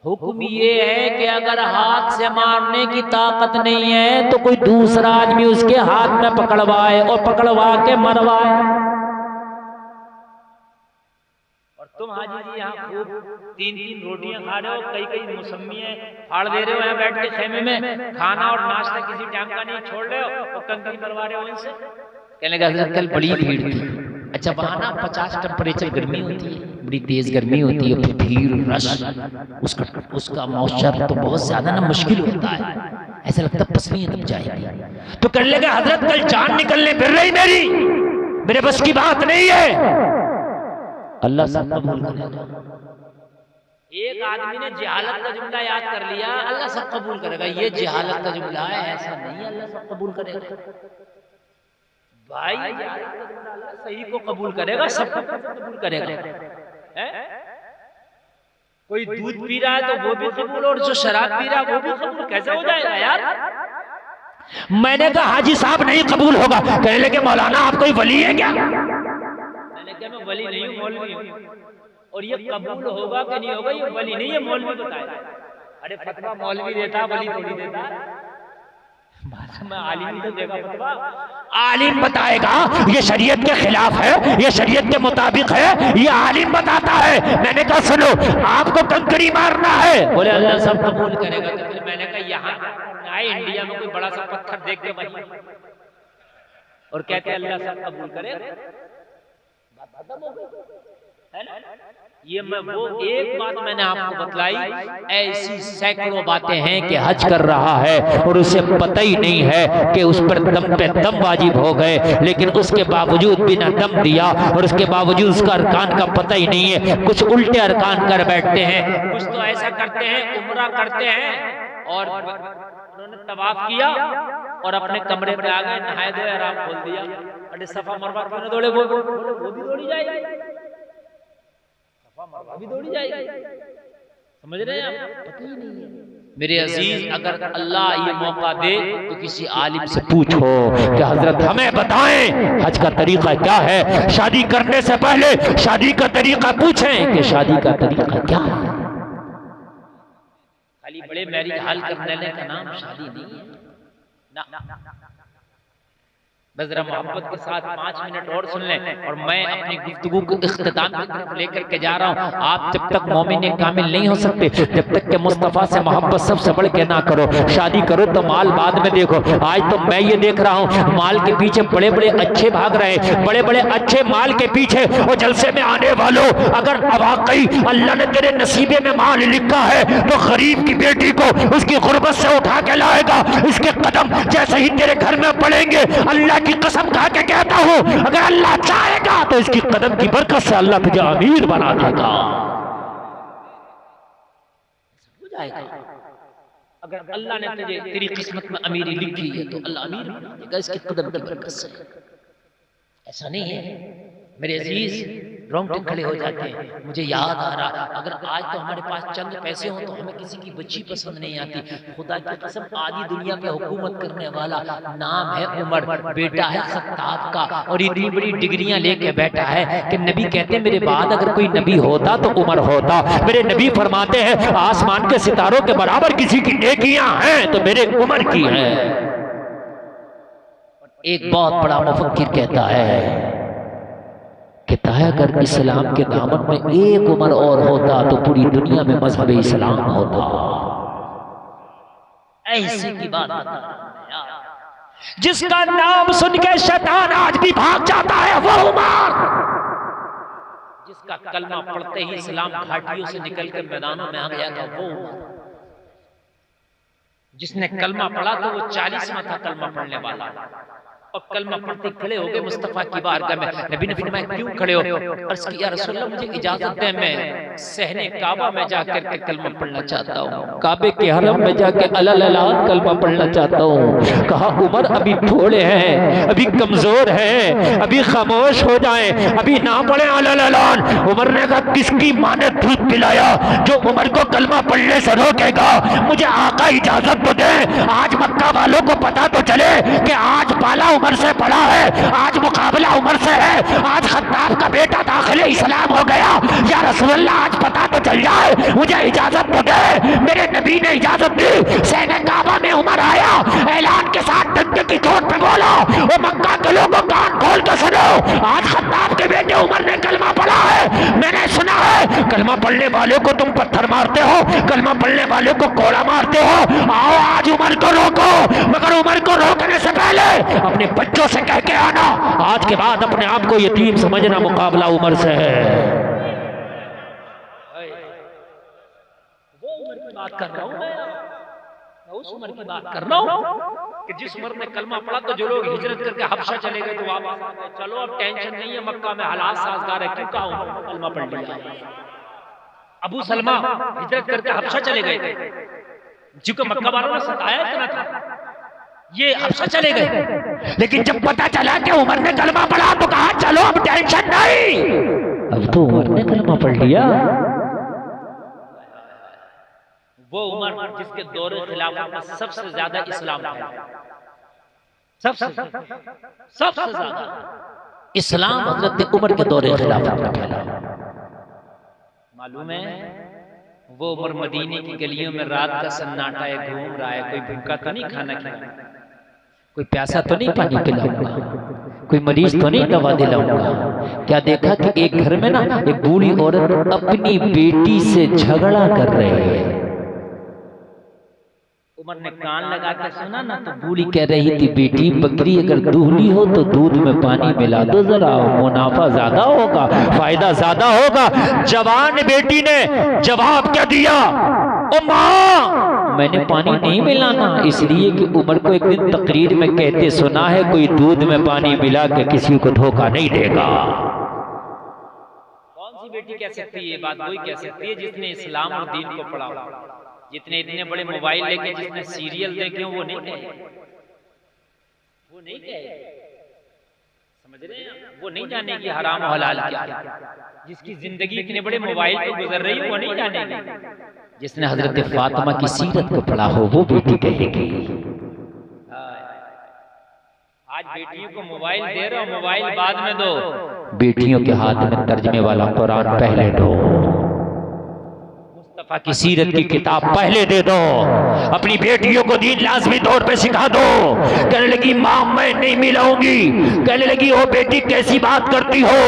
Speaker 1: हुक्म ये है कि अगर हाथ से मारने की ताकत नहीं है तो कोई दूसरा आदमी उसके हाथ में पकड़वाए और पकड़वा के मरवाए। तुम हाजी जी यहाँ खूब 3-3 रोटियां खा रहे हो, कई मौसमी फाड़ दे रहे हो यहाँ बैठ के खेमे में, खाना और नाश्ता किसी टाइम का नहीं छोड़ रहे हो और कंकरी मरवा रहे हो इनसे। कहने लगा हज़रत कल बड़ी भीड़ थी। अच्छा वहाँ ना 50 टेम्परेचर गर्मी होती है, बड़ी तेज गर्मी होती है, भीड़ रश, उसका मौसम तो बहुत ज्यादा ना मुश्किल होता है, ऐसा लगता है पसलियां दब जाएगी। तो कहने लगा हजरत कल जान निकलने फिर रही मेरी, मेरे बस की बात नहीं है। अल्लाह सब कबूल करेगा। एक आदमी ने जहालत का जुमला याद कर लिया, अल्लाह सब कबूल करेगा। ये जहालत का जुमला है, ऐसा नहीं अल्लाह सब कबूल करेगा। भाई अल्लाह सही को कबूल करेगा, सब कबूल करेगा। कोई दूध पी रहा है तो वो भी कबूल, और जो शराब पी रहा है वो भी कबूल, कैसे हो जाएगा यार। मैंने कहा हाजी साहब नहीं कबूल होगा। कहने लगे मौलाना आप कोई वली है क्या? मैं वली नहीं हूँ, मौलवी हूँ। और ये कबूल होगा कि नहीं होगा ये वली नहीं, ये मौलवी बताएगा। अरे फतवा मौलवी देता, वली थोड़ी देता। मैं आलिम तो देगा फतवा, आलिम बताएगा ये शरीयत के खिलाफ है, ये शरीयत के मुताबिक है, ये आलिम बताता है। मैंने कहा सुनो आपको कंकरी मारना है, बोले अल्लाह सब कबूल करेगा। तो फिर मैंने कहा यहाँ आए इंडिया में कोई बड़ा सा पत्थर देख के वही और कहते अल्लाह सब कबूल करेगा, है ना। ये मैं वो एक बात मैंने आपको बतलाई, ऐसी सैकड़ों बातें हैं कि हज कर रहा है और उसे पता ही नहीं है कि उस पर दम पे दम वाजिब हो गए, लेकिन उसके बावजूद बिना दम दिया और उसके बावजूद उसका अरकान का पता ही नहीं है। कुछ उल्टे अरकान कर बैठते हैं, कुछ तो ऐसा करते हैं उम्रा करते हैं और उन्होंने तवाफ किया और अपने कमरे पे आ गए, नहाए धोए आराम खोल दिया। अरे सफा मरवा क्यों दौड़े, वो भी दौड़ी जाएगी, सफा मरवा भी दौड़ी जाएगी। समझ रहे हैं आप? पता ही नहीं है। मेरे अजीज अगर अल्लाह ये मौका दे तो किसी आलिम से पूछो कि हजरत हमें बताएं हज का तरीका क्या है। शादी करने से पहले शादी का तरीका पूछें कि शादी का तरीका क्या है। खाली बड़े मैरिज हाल करने का नाम शादी नहीं है ना। बस जरा मोहब्बत के साथ 5 मिनट और सुन लें और मैं अपनी गुफ्तगू को इख्तिताम की तरफ लेकर के जा रहा हूँ। आप जब तक मोमिन कामिल नहीं हो सकते जब तक के मुस्तफ़ा से मोहब्बत सबसे बढ़ के ना करो। शादी करो तो माल बाद में देखो। आज तो मैं ये देख रहा हूँ माल के पीछे बड़े बड़े अच्छे भाग रहे हैं, बड़े बड़े अच्छे माल के पीछे। और जलसे में आने वालों अगर वाकई अल्लाह ने तेरे नसीबे में माल लिखा है तो गरीब की बेटी को उसकी गुर्बत से उठा के लाएगा। इसके कदम जैसे ही तेरे घर में पड़ेंगे अल्लाह की कसम खा के कहता हूं अगर अल्लाह चाहेगा तो इसकी कदम की बरकत से अल्लाह तुझे अमीर बना देगा। हो जाएगा अगर अल्लाह ने तुझे तेरी किस्मत में अमीरी लिखी है तो अल्लाह अमीर बना देगा इसके कदम की बरकत से। ऐसा नहीं है मेरे अजीज, रोंगटे खड़े हो जाते हैं। मुझे याद आ रहा, अगर आज तो हमारे पास चंद पैसे हो तो हमें किसी की बच्ची पसंद नहीं आती। खुदा की कसम, आधी दुनिया पे हुकूमत करने वाला नाम है उमर, बेटा है खत्ताब का, और इतनी बड़ी डिग्रियां लेके बैठा है कि नबी कहते हैं मेरे बाद अगर कोई नबी होता तो उमर होता। मेरे नबी फरमाते हैं आसमान के सितारों के बराबर किसी की नेकियां हैं तो मेरे उमर की है। एक बहुत बड़ा मुफक्किर कहता है कि अगर इस्लाम के दामन में एक उमर और होता तो पूरी दुनिया में मजहब इस्लाम होता। ऐसी की बात बता जिसका नाम सुन के शैतान आज भी भाग जाता है वो उमर, जिसका कलमा पढ़ते ही इस्लाम घाटियों से निकलकर मैदानों में आ गया था वो उमर। जिसने कलमा पढ़ा तो वो 40वां था कलमा पढ़ने वाला, और कलमा पढ़ते खड़े हो गए मुस्तफा की बारगाह में। नबी ने फरमाया क्यों खड़े हो? अर्ज़ की या रसूल अल्लाह मुझे इजाजत दें, मैं सहने काबा में जाकर के कलमा पढ़ना चाहता हूँ, काबे के हरम में जाकर अललान कलमा पढ़ना चाहता हूँ। कहा उमर अभी थोड़े हैं, अभी कमजोर हैं, अभी खामोश हो जाएं, अभी ना पढ़े अललान। उमर ने कहा किसकी माँ ने दूध पिलाया जो उमर को कलमा पढ़ने से रोकेगा? मुझे आका इजाजत तो दे, आज मक्का वालों को पता तो चले कि आज पाला उमर से पड़ा है, आज मुकाबला उमर से है, आज खत्ताब का बेटा दाखिले इस्लाम हो गया। या रसूलल्लाह आज पता तो चल जाए, मुझे इजाजत तो दे। मेरे नबी ने इजाजत दी, सहने काबा में उमर आया, ऐलान के साथ डंडे की चोट पे बोला वो मक्का के लोगों कान खोल के सुनो, आज खत्ताब के बेटे उमर ने कलमा पढ़ा है। मैंने सुना है कलमा पढ़ने वाले को तुम पत्थर मारते हो, कलमा पढ़ने वाले को कोड़ा मारते हो, आओ आज उमर को रोको, मगर उमर को रोकने से पहले अपने बच्चों से कह के आना आज के बाद अपने आप को यतीम समझना, मुकाबला उमर से है। वो उमर की बात कर रहा हूं मैं, उस उमर की बात कर रहा हूं कि जिस उमर ने कलमा पढ़ा तो जो लोग हिजरत करके हबशा चले गए तो वापस आ गए। चलो अब टेंशन नहीं है, मक्का में हालात साजगार है, क्यों कहा कलमा पढ़ लिया। अबू सलमा हिजरत करके हबशा चले गए थे, जिनको मक्का वालों ने सताया इतना था, ये हबशा चले गए। लेकिन जब पता चला कि उमर ने कलमा पढ़ा तो कहा चलो अब टेंशन नहीं, अब तो उमर ने कलमा पढ़ लिया। वो उमर जिसके दौरे खिलाफत में सबसे ज्यादा इस्लाम फैला, सबसे ज्यादा इस्लाम हजरत उमर के दौरे खिलाफत में फैला। मालूम है वो उमर मदीने की गलियों में रात का सन्नाटा है, घूम रहा है, कोई भूखा तो नहीं खाना खिलाऊंगा, कोई प्यासा तो नहीं पानी पिलाऊंगा, कोई मरीज तो नहीं दवा दिलाऊंगा। क्या देखा कि एक घर में ना एक बूढ़ी औरत अपनी बेटी से झगड़ा कर रही है। उमर ने कान लगा के सुना ना तो बूढ़ी कह रही थी बेटी बकरी अगर दूहली हो तो दूध में पानी मिला दो जरा, मुनाफा ज्यादा होगा, फायदा ज्यादा होगा। जवान बेटी ने जवाब क्या दिया, ओ माँ मैंने पानी नहीं मिलाना, इसलिए कि उमर को एक दिन तकरीर में कहते सुना है कोई दूध में पानी मिला के किसी को धोखा नहीं देगा। कौन सी बेटी कह सकती है ये बात? वही कह सकती है जिसने इस्लाम और दीन को पढ़ा, जितने इतने बड़े मोबाइल लेके जिसने सीरियल देखे वो नहीं कहे, वो नहीं कहे, समझ रहे हैं? वो नहीं जाने की हराम और हलाल क्या है। जिसकी जिंदगी इतने बड़े मोबाइल पे गुजर रही है वो नहीं जानेगी। जिसने हजरत फातिमा की सीरत को पढ़ा हो वो बेटी कहेगी। आज बेटियों को मोबाइल दे रहे हो, मोबाइल बाद में दो, बेटियों के हाथ में तर्जमे वाला कुरान पहले दो, मुस्तफा की सीरत की किताब पहले दे दो, अपनी बेटियों को दीन लाजमी तौर पे सिखा दो। कहने लगी माँ मैं नहीं मिलाऊंगी, कहने लगी ओ बेटी कैसी बात करती हो,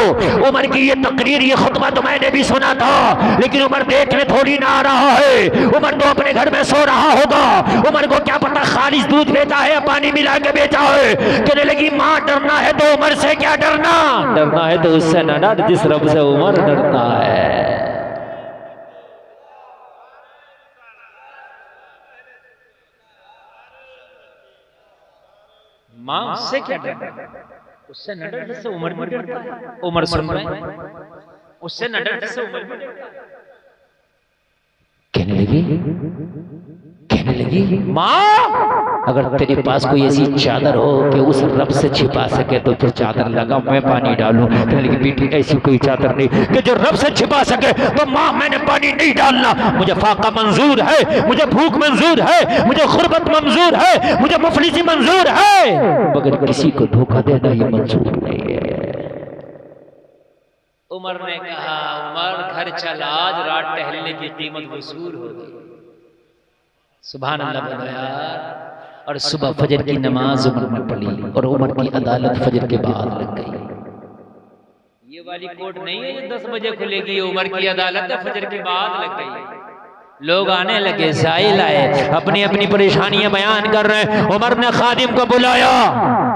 Speaker 1: उमर की ये तकरीर ये खुतबा तो मैंने भी सुना था, लेकिन उमर देखने थोड़ी ना आ रहा है, उमर तो अपने घर में सो रहा होगा, उमर को क्या पता खालिस दूध बेचा है या पानी मिला के बेचा है। कहने लगी माँ डरना है तो उमर से क्या डरना, डरना है तो उससे न डर जिस रब से उमर डरता है। माँ उससे क्या डरना, उससे न डर जिससे उमर भी डरता है। उमर सुन रहे हैं, उससे न डर जिससे उमर भी डरता है। कहने कहने लगी माँ अगर तेरे पास कोई ऐसी चादर हो कि उस रब से छिपा सके तो फिर चादर लगा मैं पानी डालूं। कहने लगी बेटी ऐसी कोई चादर नहीं कि जो रब से छिपा सके, तो माँ मैंने पानी नहीं डालना। मुझे फाका मंजूर है, मुझे भूख मंजूर है, मुझे गुर्बत मंजूर है, मुझे मुफलिसी मंजूर है, मगर किसी को धोखा देना ये मंजूर नहीं है। उमर ने कहा उमर घर चल, आज रात टहलने की कीमत वसूल हो गई। सुभान अल्लाह बोलो यार। और सुबह फजर की नमाज उमर ने पढ़ी और उमर की अदालत फजर के बाद लग गई। ये वाली कोर्ट नहीं है ये 10 बजे खुलेगी, ये उमर की अदालत है, फजर के बाद लग गई। लोग आने लगे, साइल आए, अपनी अपनी परेशानियां बयान कर रहे हैं। उमर ने खादिम को बुलाया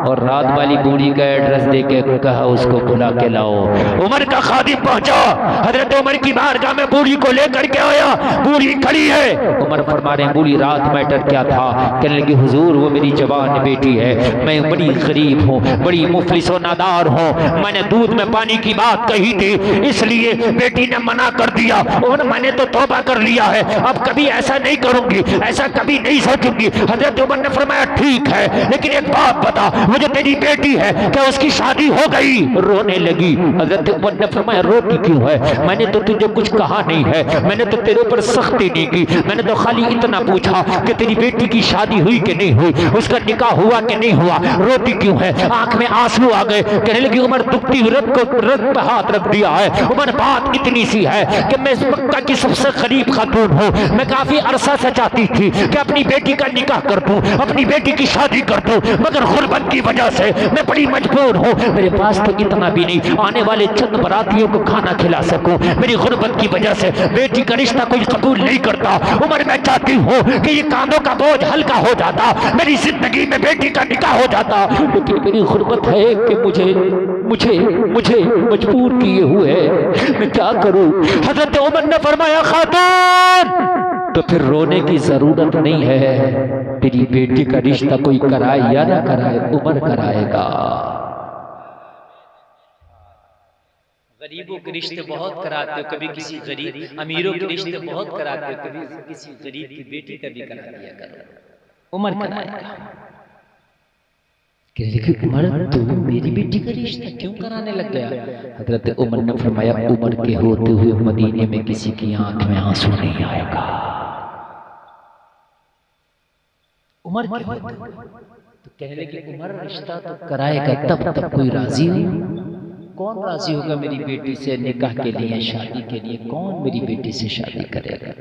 Speaker 1: और रात वाली बूढ़ी का एड्रेस देके कहा उसको बुला के लाओ। उमर का खादिम पहुंचा, हजरत उमर की बारगाह में बूढ़ी को लेकर के आया। बूढ़ी खड़ी है। उमर फरमा रहे हैं बूढ़ी रात मैटर क्या था? कहने लगी हुजूर वो मेरी जवान बेटी है, मैं बड़ी गरीब हूँ, बड़ी मुफलिस व नादार हूँ, मैंने दूध में पानी की बात कही थी इसलिए बेटी ने मना कर दिया और मैंने तो तौबा कर लिया है, अब कभी ऐसा नहीं करूंगी, ऐसा कभी नहीं सोचूंगी। हजरत उमर ने फरमाया ठीक है लेकिन एक बात बता, वो जो तेरी बेटी है क्या उसकी शादी हो गई? रोने लगी। हजरत उमर ने फरमाया रोती क्यों है? मैंने तो तुझे कुछ कहा नहीं है, मैंने तो तेरे ऊपर सख्ती नहीं की, मैंने तो खाली इतना पूछा कि तेरी बेटी की शादी हुई कि नहीं हुई, उसका निकाह हुआ कि नहीं हुआ, रोती क्यों है? आंख में आंसू आ गए। कहने लगी उमर दुखती रत पे हाथ रख दिया है। उमर बात इतनी सी है कि मैं मक्का की सबसे गरीब खातून हूँ, मैं काफी अरसा से चाहती थी कि अपनी बेटी का निकाह कर दूं, अपनी बेटी की शादी कर दूं, मगर गुर्बत की वजह से मैं बड़ी मजबूर हूँ, मेरे पास तो इतना भी नहीं आने वाले चंद बरातियों को खाना खिला सकूं, मेरी गुर्बत की वजह से बेटी का रिश्ता कोई कबूल नहीं करता। उमर मैं चाहती हूँ कि ये कांधों का बोझ हल्का हो जाता, मेरी जिंदगी में बेटी का निकाह हो जाता, लेकिन मेरी गुर्बत है कि मुझे मुझे मुझे मजबूर किए हुए, मैं क्या करूं? हजरत उमर ने फरमाया खातून तो फिर रोने की जरूरत नहीं है, तेरी बेटी का रिश्ता कोई कराए या ना कराए उमर कराएगा। गरीबों के रिश्ते बहुत कराते हो, कभी किसी गरीब अमीरों के रिश्ते बहुत कराते हो, कभी किसी गरीब की बेटी का भी करा दिया करो, उमर कराएगा। लेकिन उमर तू मेरी बेटी का रिश्ता क्यों कराने लग गया? हजरत उमर ने फरमाया उमर के होते हुए मदीने में किसी की आंख में आंसू नहीं आएगा। उमर के होते तो कहने लगे उमर रिश्ता तो कराएगा तब कोई राजी हो? कौन राजी होगा मेरी बेटी से निकाह के लिए, शादी के लिए? कौन मेरी बेटी से शादी करेगा?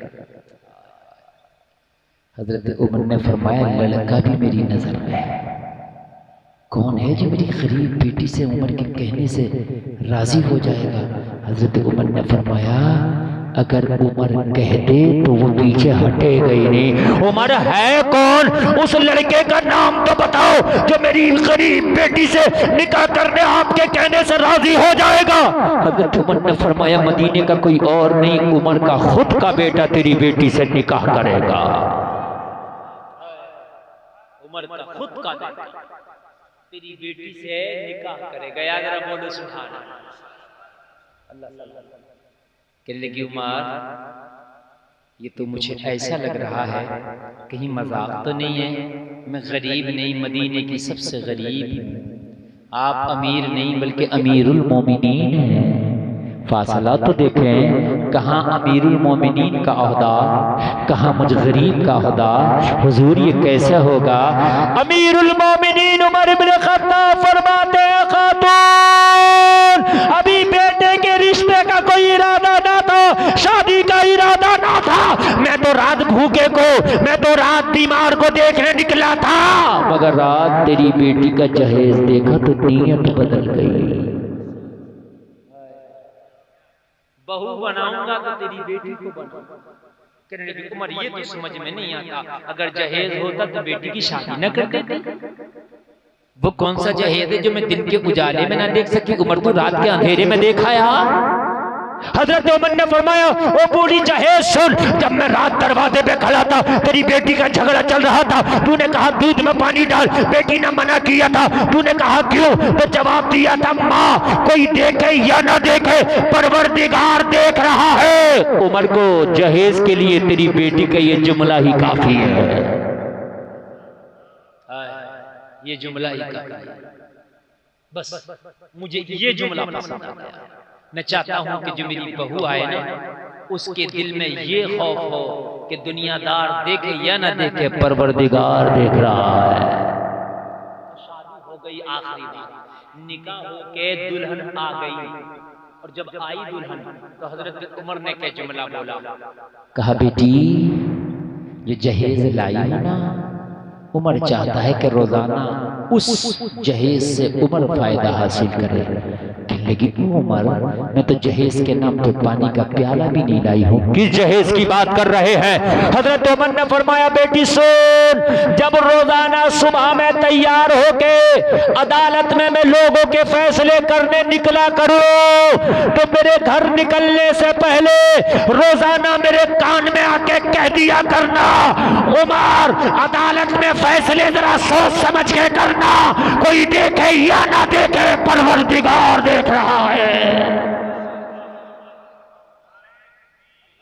Speaker 1: हजरत उमर ने फरमाया लड़का भी मेरी नजर में है, कौन है जो मेरी गरीब बेटी से उमर के कहने से राजी हो जाएगा? हजरत उमर ने फरमाया अगर उमर कह दे तो वो पीछे हटेगा ही नहीं। उमर है कौन? उस लड़के का नाम तो बताओ जो मेरी गरीब बेटी से निकाह करने आपके कहने से राजी हो जाएगा। हजरत उमर ने फरमाया मदीने का कोई और नहीं, उमर का खुद का बेटा तेरी बेटी से निकाह करेगा। उमर का खुद का बेटा तेरी बेटी से निकाह करेगा। याद रहा बोलो सुभान अल्लाह। कहने लगी उमर ये तो मुझे ऐसा लग रहा है कहीं मजाक तो नहीं है, मैं गरीब नहीं, मदीने की सबसे गरीब, आप अमीर नहीं बल्कि अमीरुल मोमिनीन हैं। फासला तो देखें, कहाँ अमीरुल मोमिनीन का ओहदा, कहाँ मुझ गरीब का ओहदा। हुजूर ये कैसे होगा? अमीरुल मोमिनीन उमर इब्न खत्ताब फरमाते हैं खातून अभी बेटे के रिश्ते का कोई इरादा ना था, शादी का इरादा ना था, मैं तो रात भूखे को, मैं तो रात बीमार को देखने निकला था, मगर रात तेरी बेटी का जहेज देखा तो नीयत बदल गई। बहू बनाऊंगा तो तेरी बेटी को बनाऊंगा। कहने लगी उमर ये तो समझ में नहीं आता, अगर जहेज होता तो बेटी की शादी न कर देते। वो कौन सा जहेज है जो मैं दिन के उजाले में ना देख सकी? उमर तो रात के अंधेरे में देखा यार। हजरत उमर ने फरमाया ओ बूढ़ी जहेज सुन, जब मैं रात दरवाजे पे खड़ा था तेरी बेटी का झगड़ा चल रहा था, तूने कहा दूध में पानी डाल, बेटी ने मना किया था, तूने कहा क्यों? तो जवाब दिया था माँ कोई देखे या ना देखे परवरदिगार देख रहा है। उमर को जहेज के लिए तेरी बेटी का ये जुमला ही काफी है। ये जुमला ही काफी है। बस मुझे ये जुमला पसंद आ गया। मैं चाहता हूं कि जो मेरी बहू आए ना, उसके दिल में ये खौफ हो कि दुनियादार देखे या ना देखे, परवरदिगार देख रहा है। शादी हो गई, आखिरी बात, निकाह हो के दुल्हन आ गई, और जब आई दुल्हन तो हजरत उमर ने क्या जुमला बोला? कहा, बेटी ये जहेज लाई हो ना, उमर चाहता है कि रोजाना उस जहेज से उमर फायदा हासिल करे। लेकिन उमर, मैं तो जहेज के नाम पे पानी का प्याला भी नहीं लाई हूँ। किस जहेज की बात कर रहे हैं? हजरत उमर ने फरमाया, बेटी सुन, जब रोजाना सुबह में तैयार होके अदालत में मैं लोगों के फैसले करने निकला करूं, तो मेरे घर निकलने से पहले रोजाना मेरे कान में आके कह दिया करना, उमर अदालत में फैसले जरा सोच समझ के करना, कोई देखे या ना देखे, परवरदिगार देख रहा है।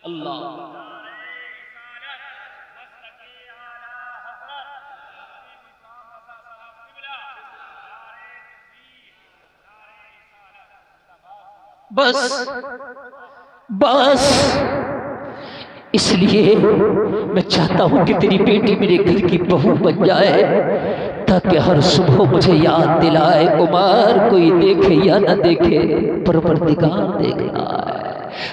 Speaker 1: अल्लाह। बस इसलिए मैं चाहता हूं कि तेरी बेटी मेरे घर की बहू बन जाए, ताकि हर सुबह मुझे याद दिलाए, उमर कोई देखे या ना देखे, परवरदिगार देख रहा है।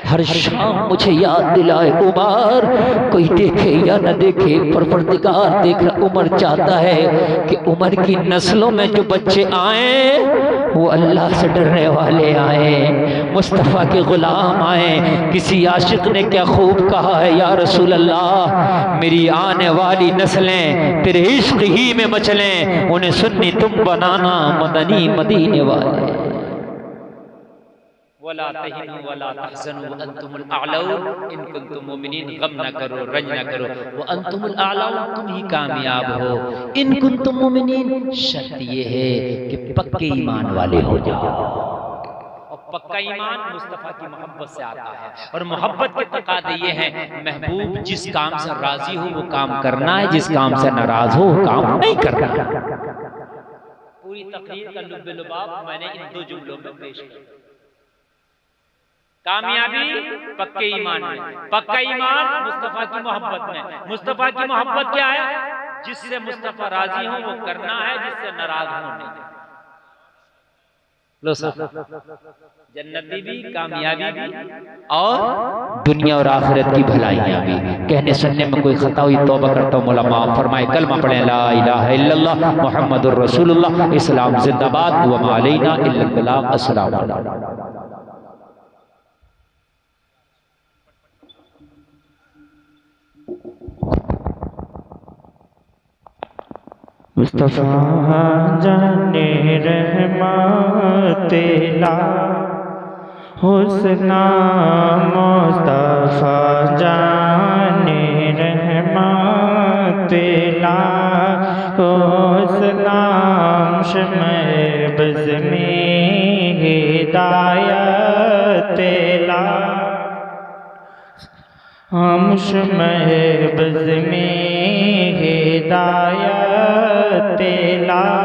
Speaker 1: हर शाम मुझे याद दिलाए, उमर कोई देखे या ना देखे, परवरदिगार देख रहा। उमर चाहता है कि उमर की नस्लों में जो बच्चे आए वो अल्लाह से डरने वाले आए, मुस्तफ़ा के गुलाम आए। किसी आशिक ने क्या खूब कहा है, या रसूल अल्लाह, मेरी आने वाली नस्लें तेरे इश्क ही में मचलें, उन्हें सुन्नी तुम बनाना, मदनी मदीने वाले। वला तहिनु वला तहज़नु व अंतुमुल अअलौन इन कुंतुम मुमिनीन, गम न करो, रंज न करो, व अंतुमुल अअलौन, तुम ही कामयाब हो, इन कुंतुम मुमिनीन। शर्त ये है कि पक्के ईमान वाले हो जाओ, और पक्का ईमान मुस्तफ़ा की मोहब्बत से आता है, और मोहब्बत के तकाज़े ये हैं, महबूब जिस काम से राजी हो वो काम करना है, जिस काम से नाराज हो वो काम नहीं करना। पूरी तकरीर का लुब्बे लुबाब मैंने इन दो जुमलों में पेश किया। कामयाबी पक्के ईमान में, पक्का ईमान मुस्तफ़ा की मोहब्बत में। मुस्तफ़ा की मोहब्बत क्या है? जिससे मुस्तफ़ा राजी हो वो करना है, जिससे नाराज हो नहीं। लो जन्नती भी, कामयाबी भी, और दुनिया और आखिरत की भलाइयां भी। कहने सुनने में कोई खता हुई तौबा करता हूं, मौला माफ फरमाए। कलमा पढ़े, ला इलाहा इल्लल्लाह मुहम्मदुर रसूलुल्लाह, इस्लाम जिंदाबाद, व मा अलैना इल्लल बलाग। अस्सलाम वालेकुम।
Speaker 3: मुस्तफ़ा जाने रहमत ला हुस्ना, मुस्तफ़ा जाने रहमत ला हुस्ना, शम्ए बज़ में हिदायत ला, हम शम्ए बज़ में हिदायत ला।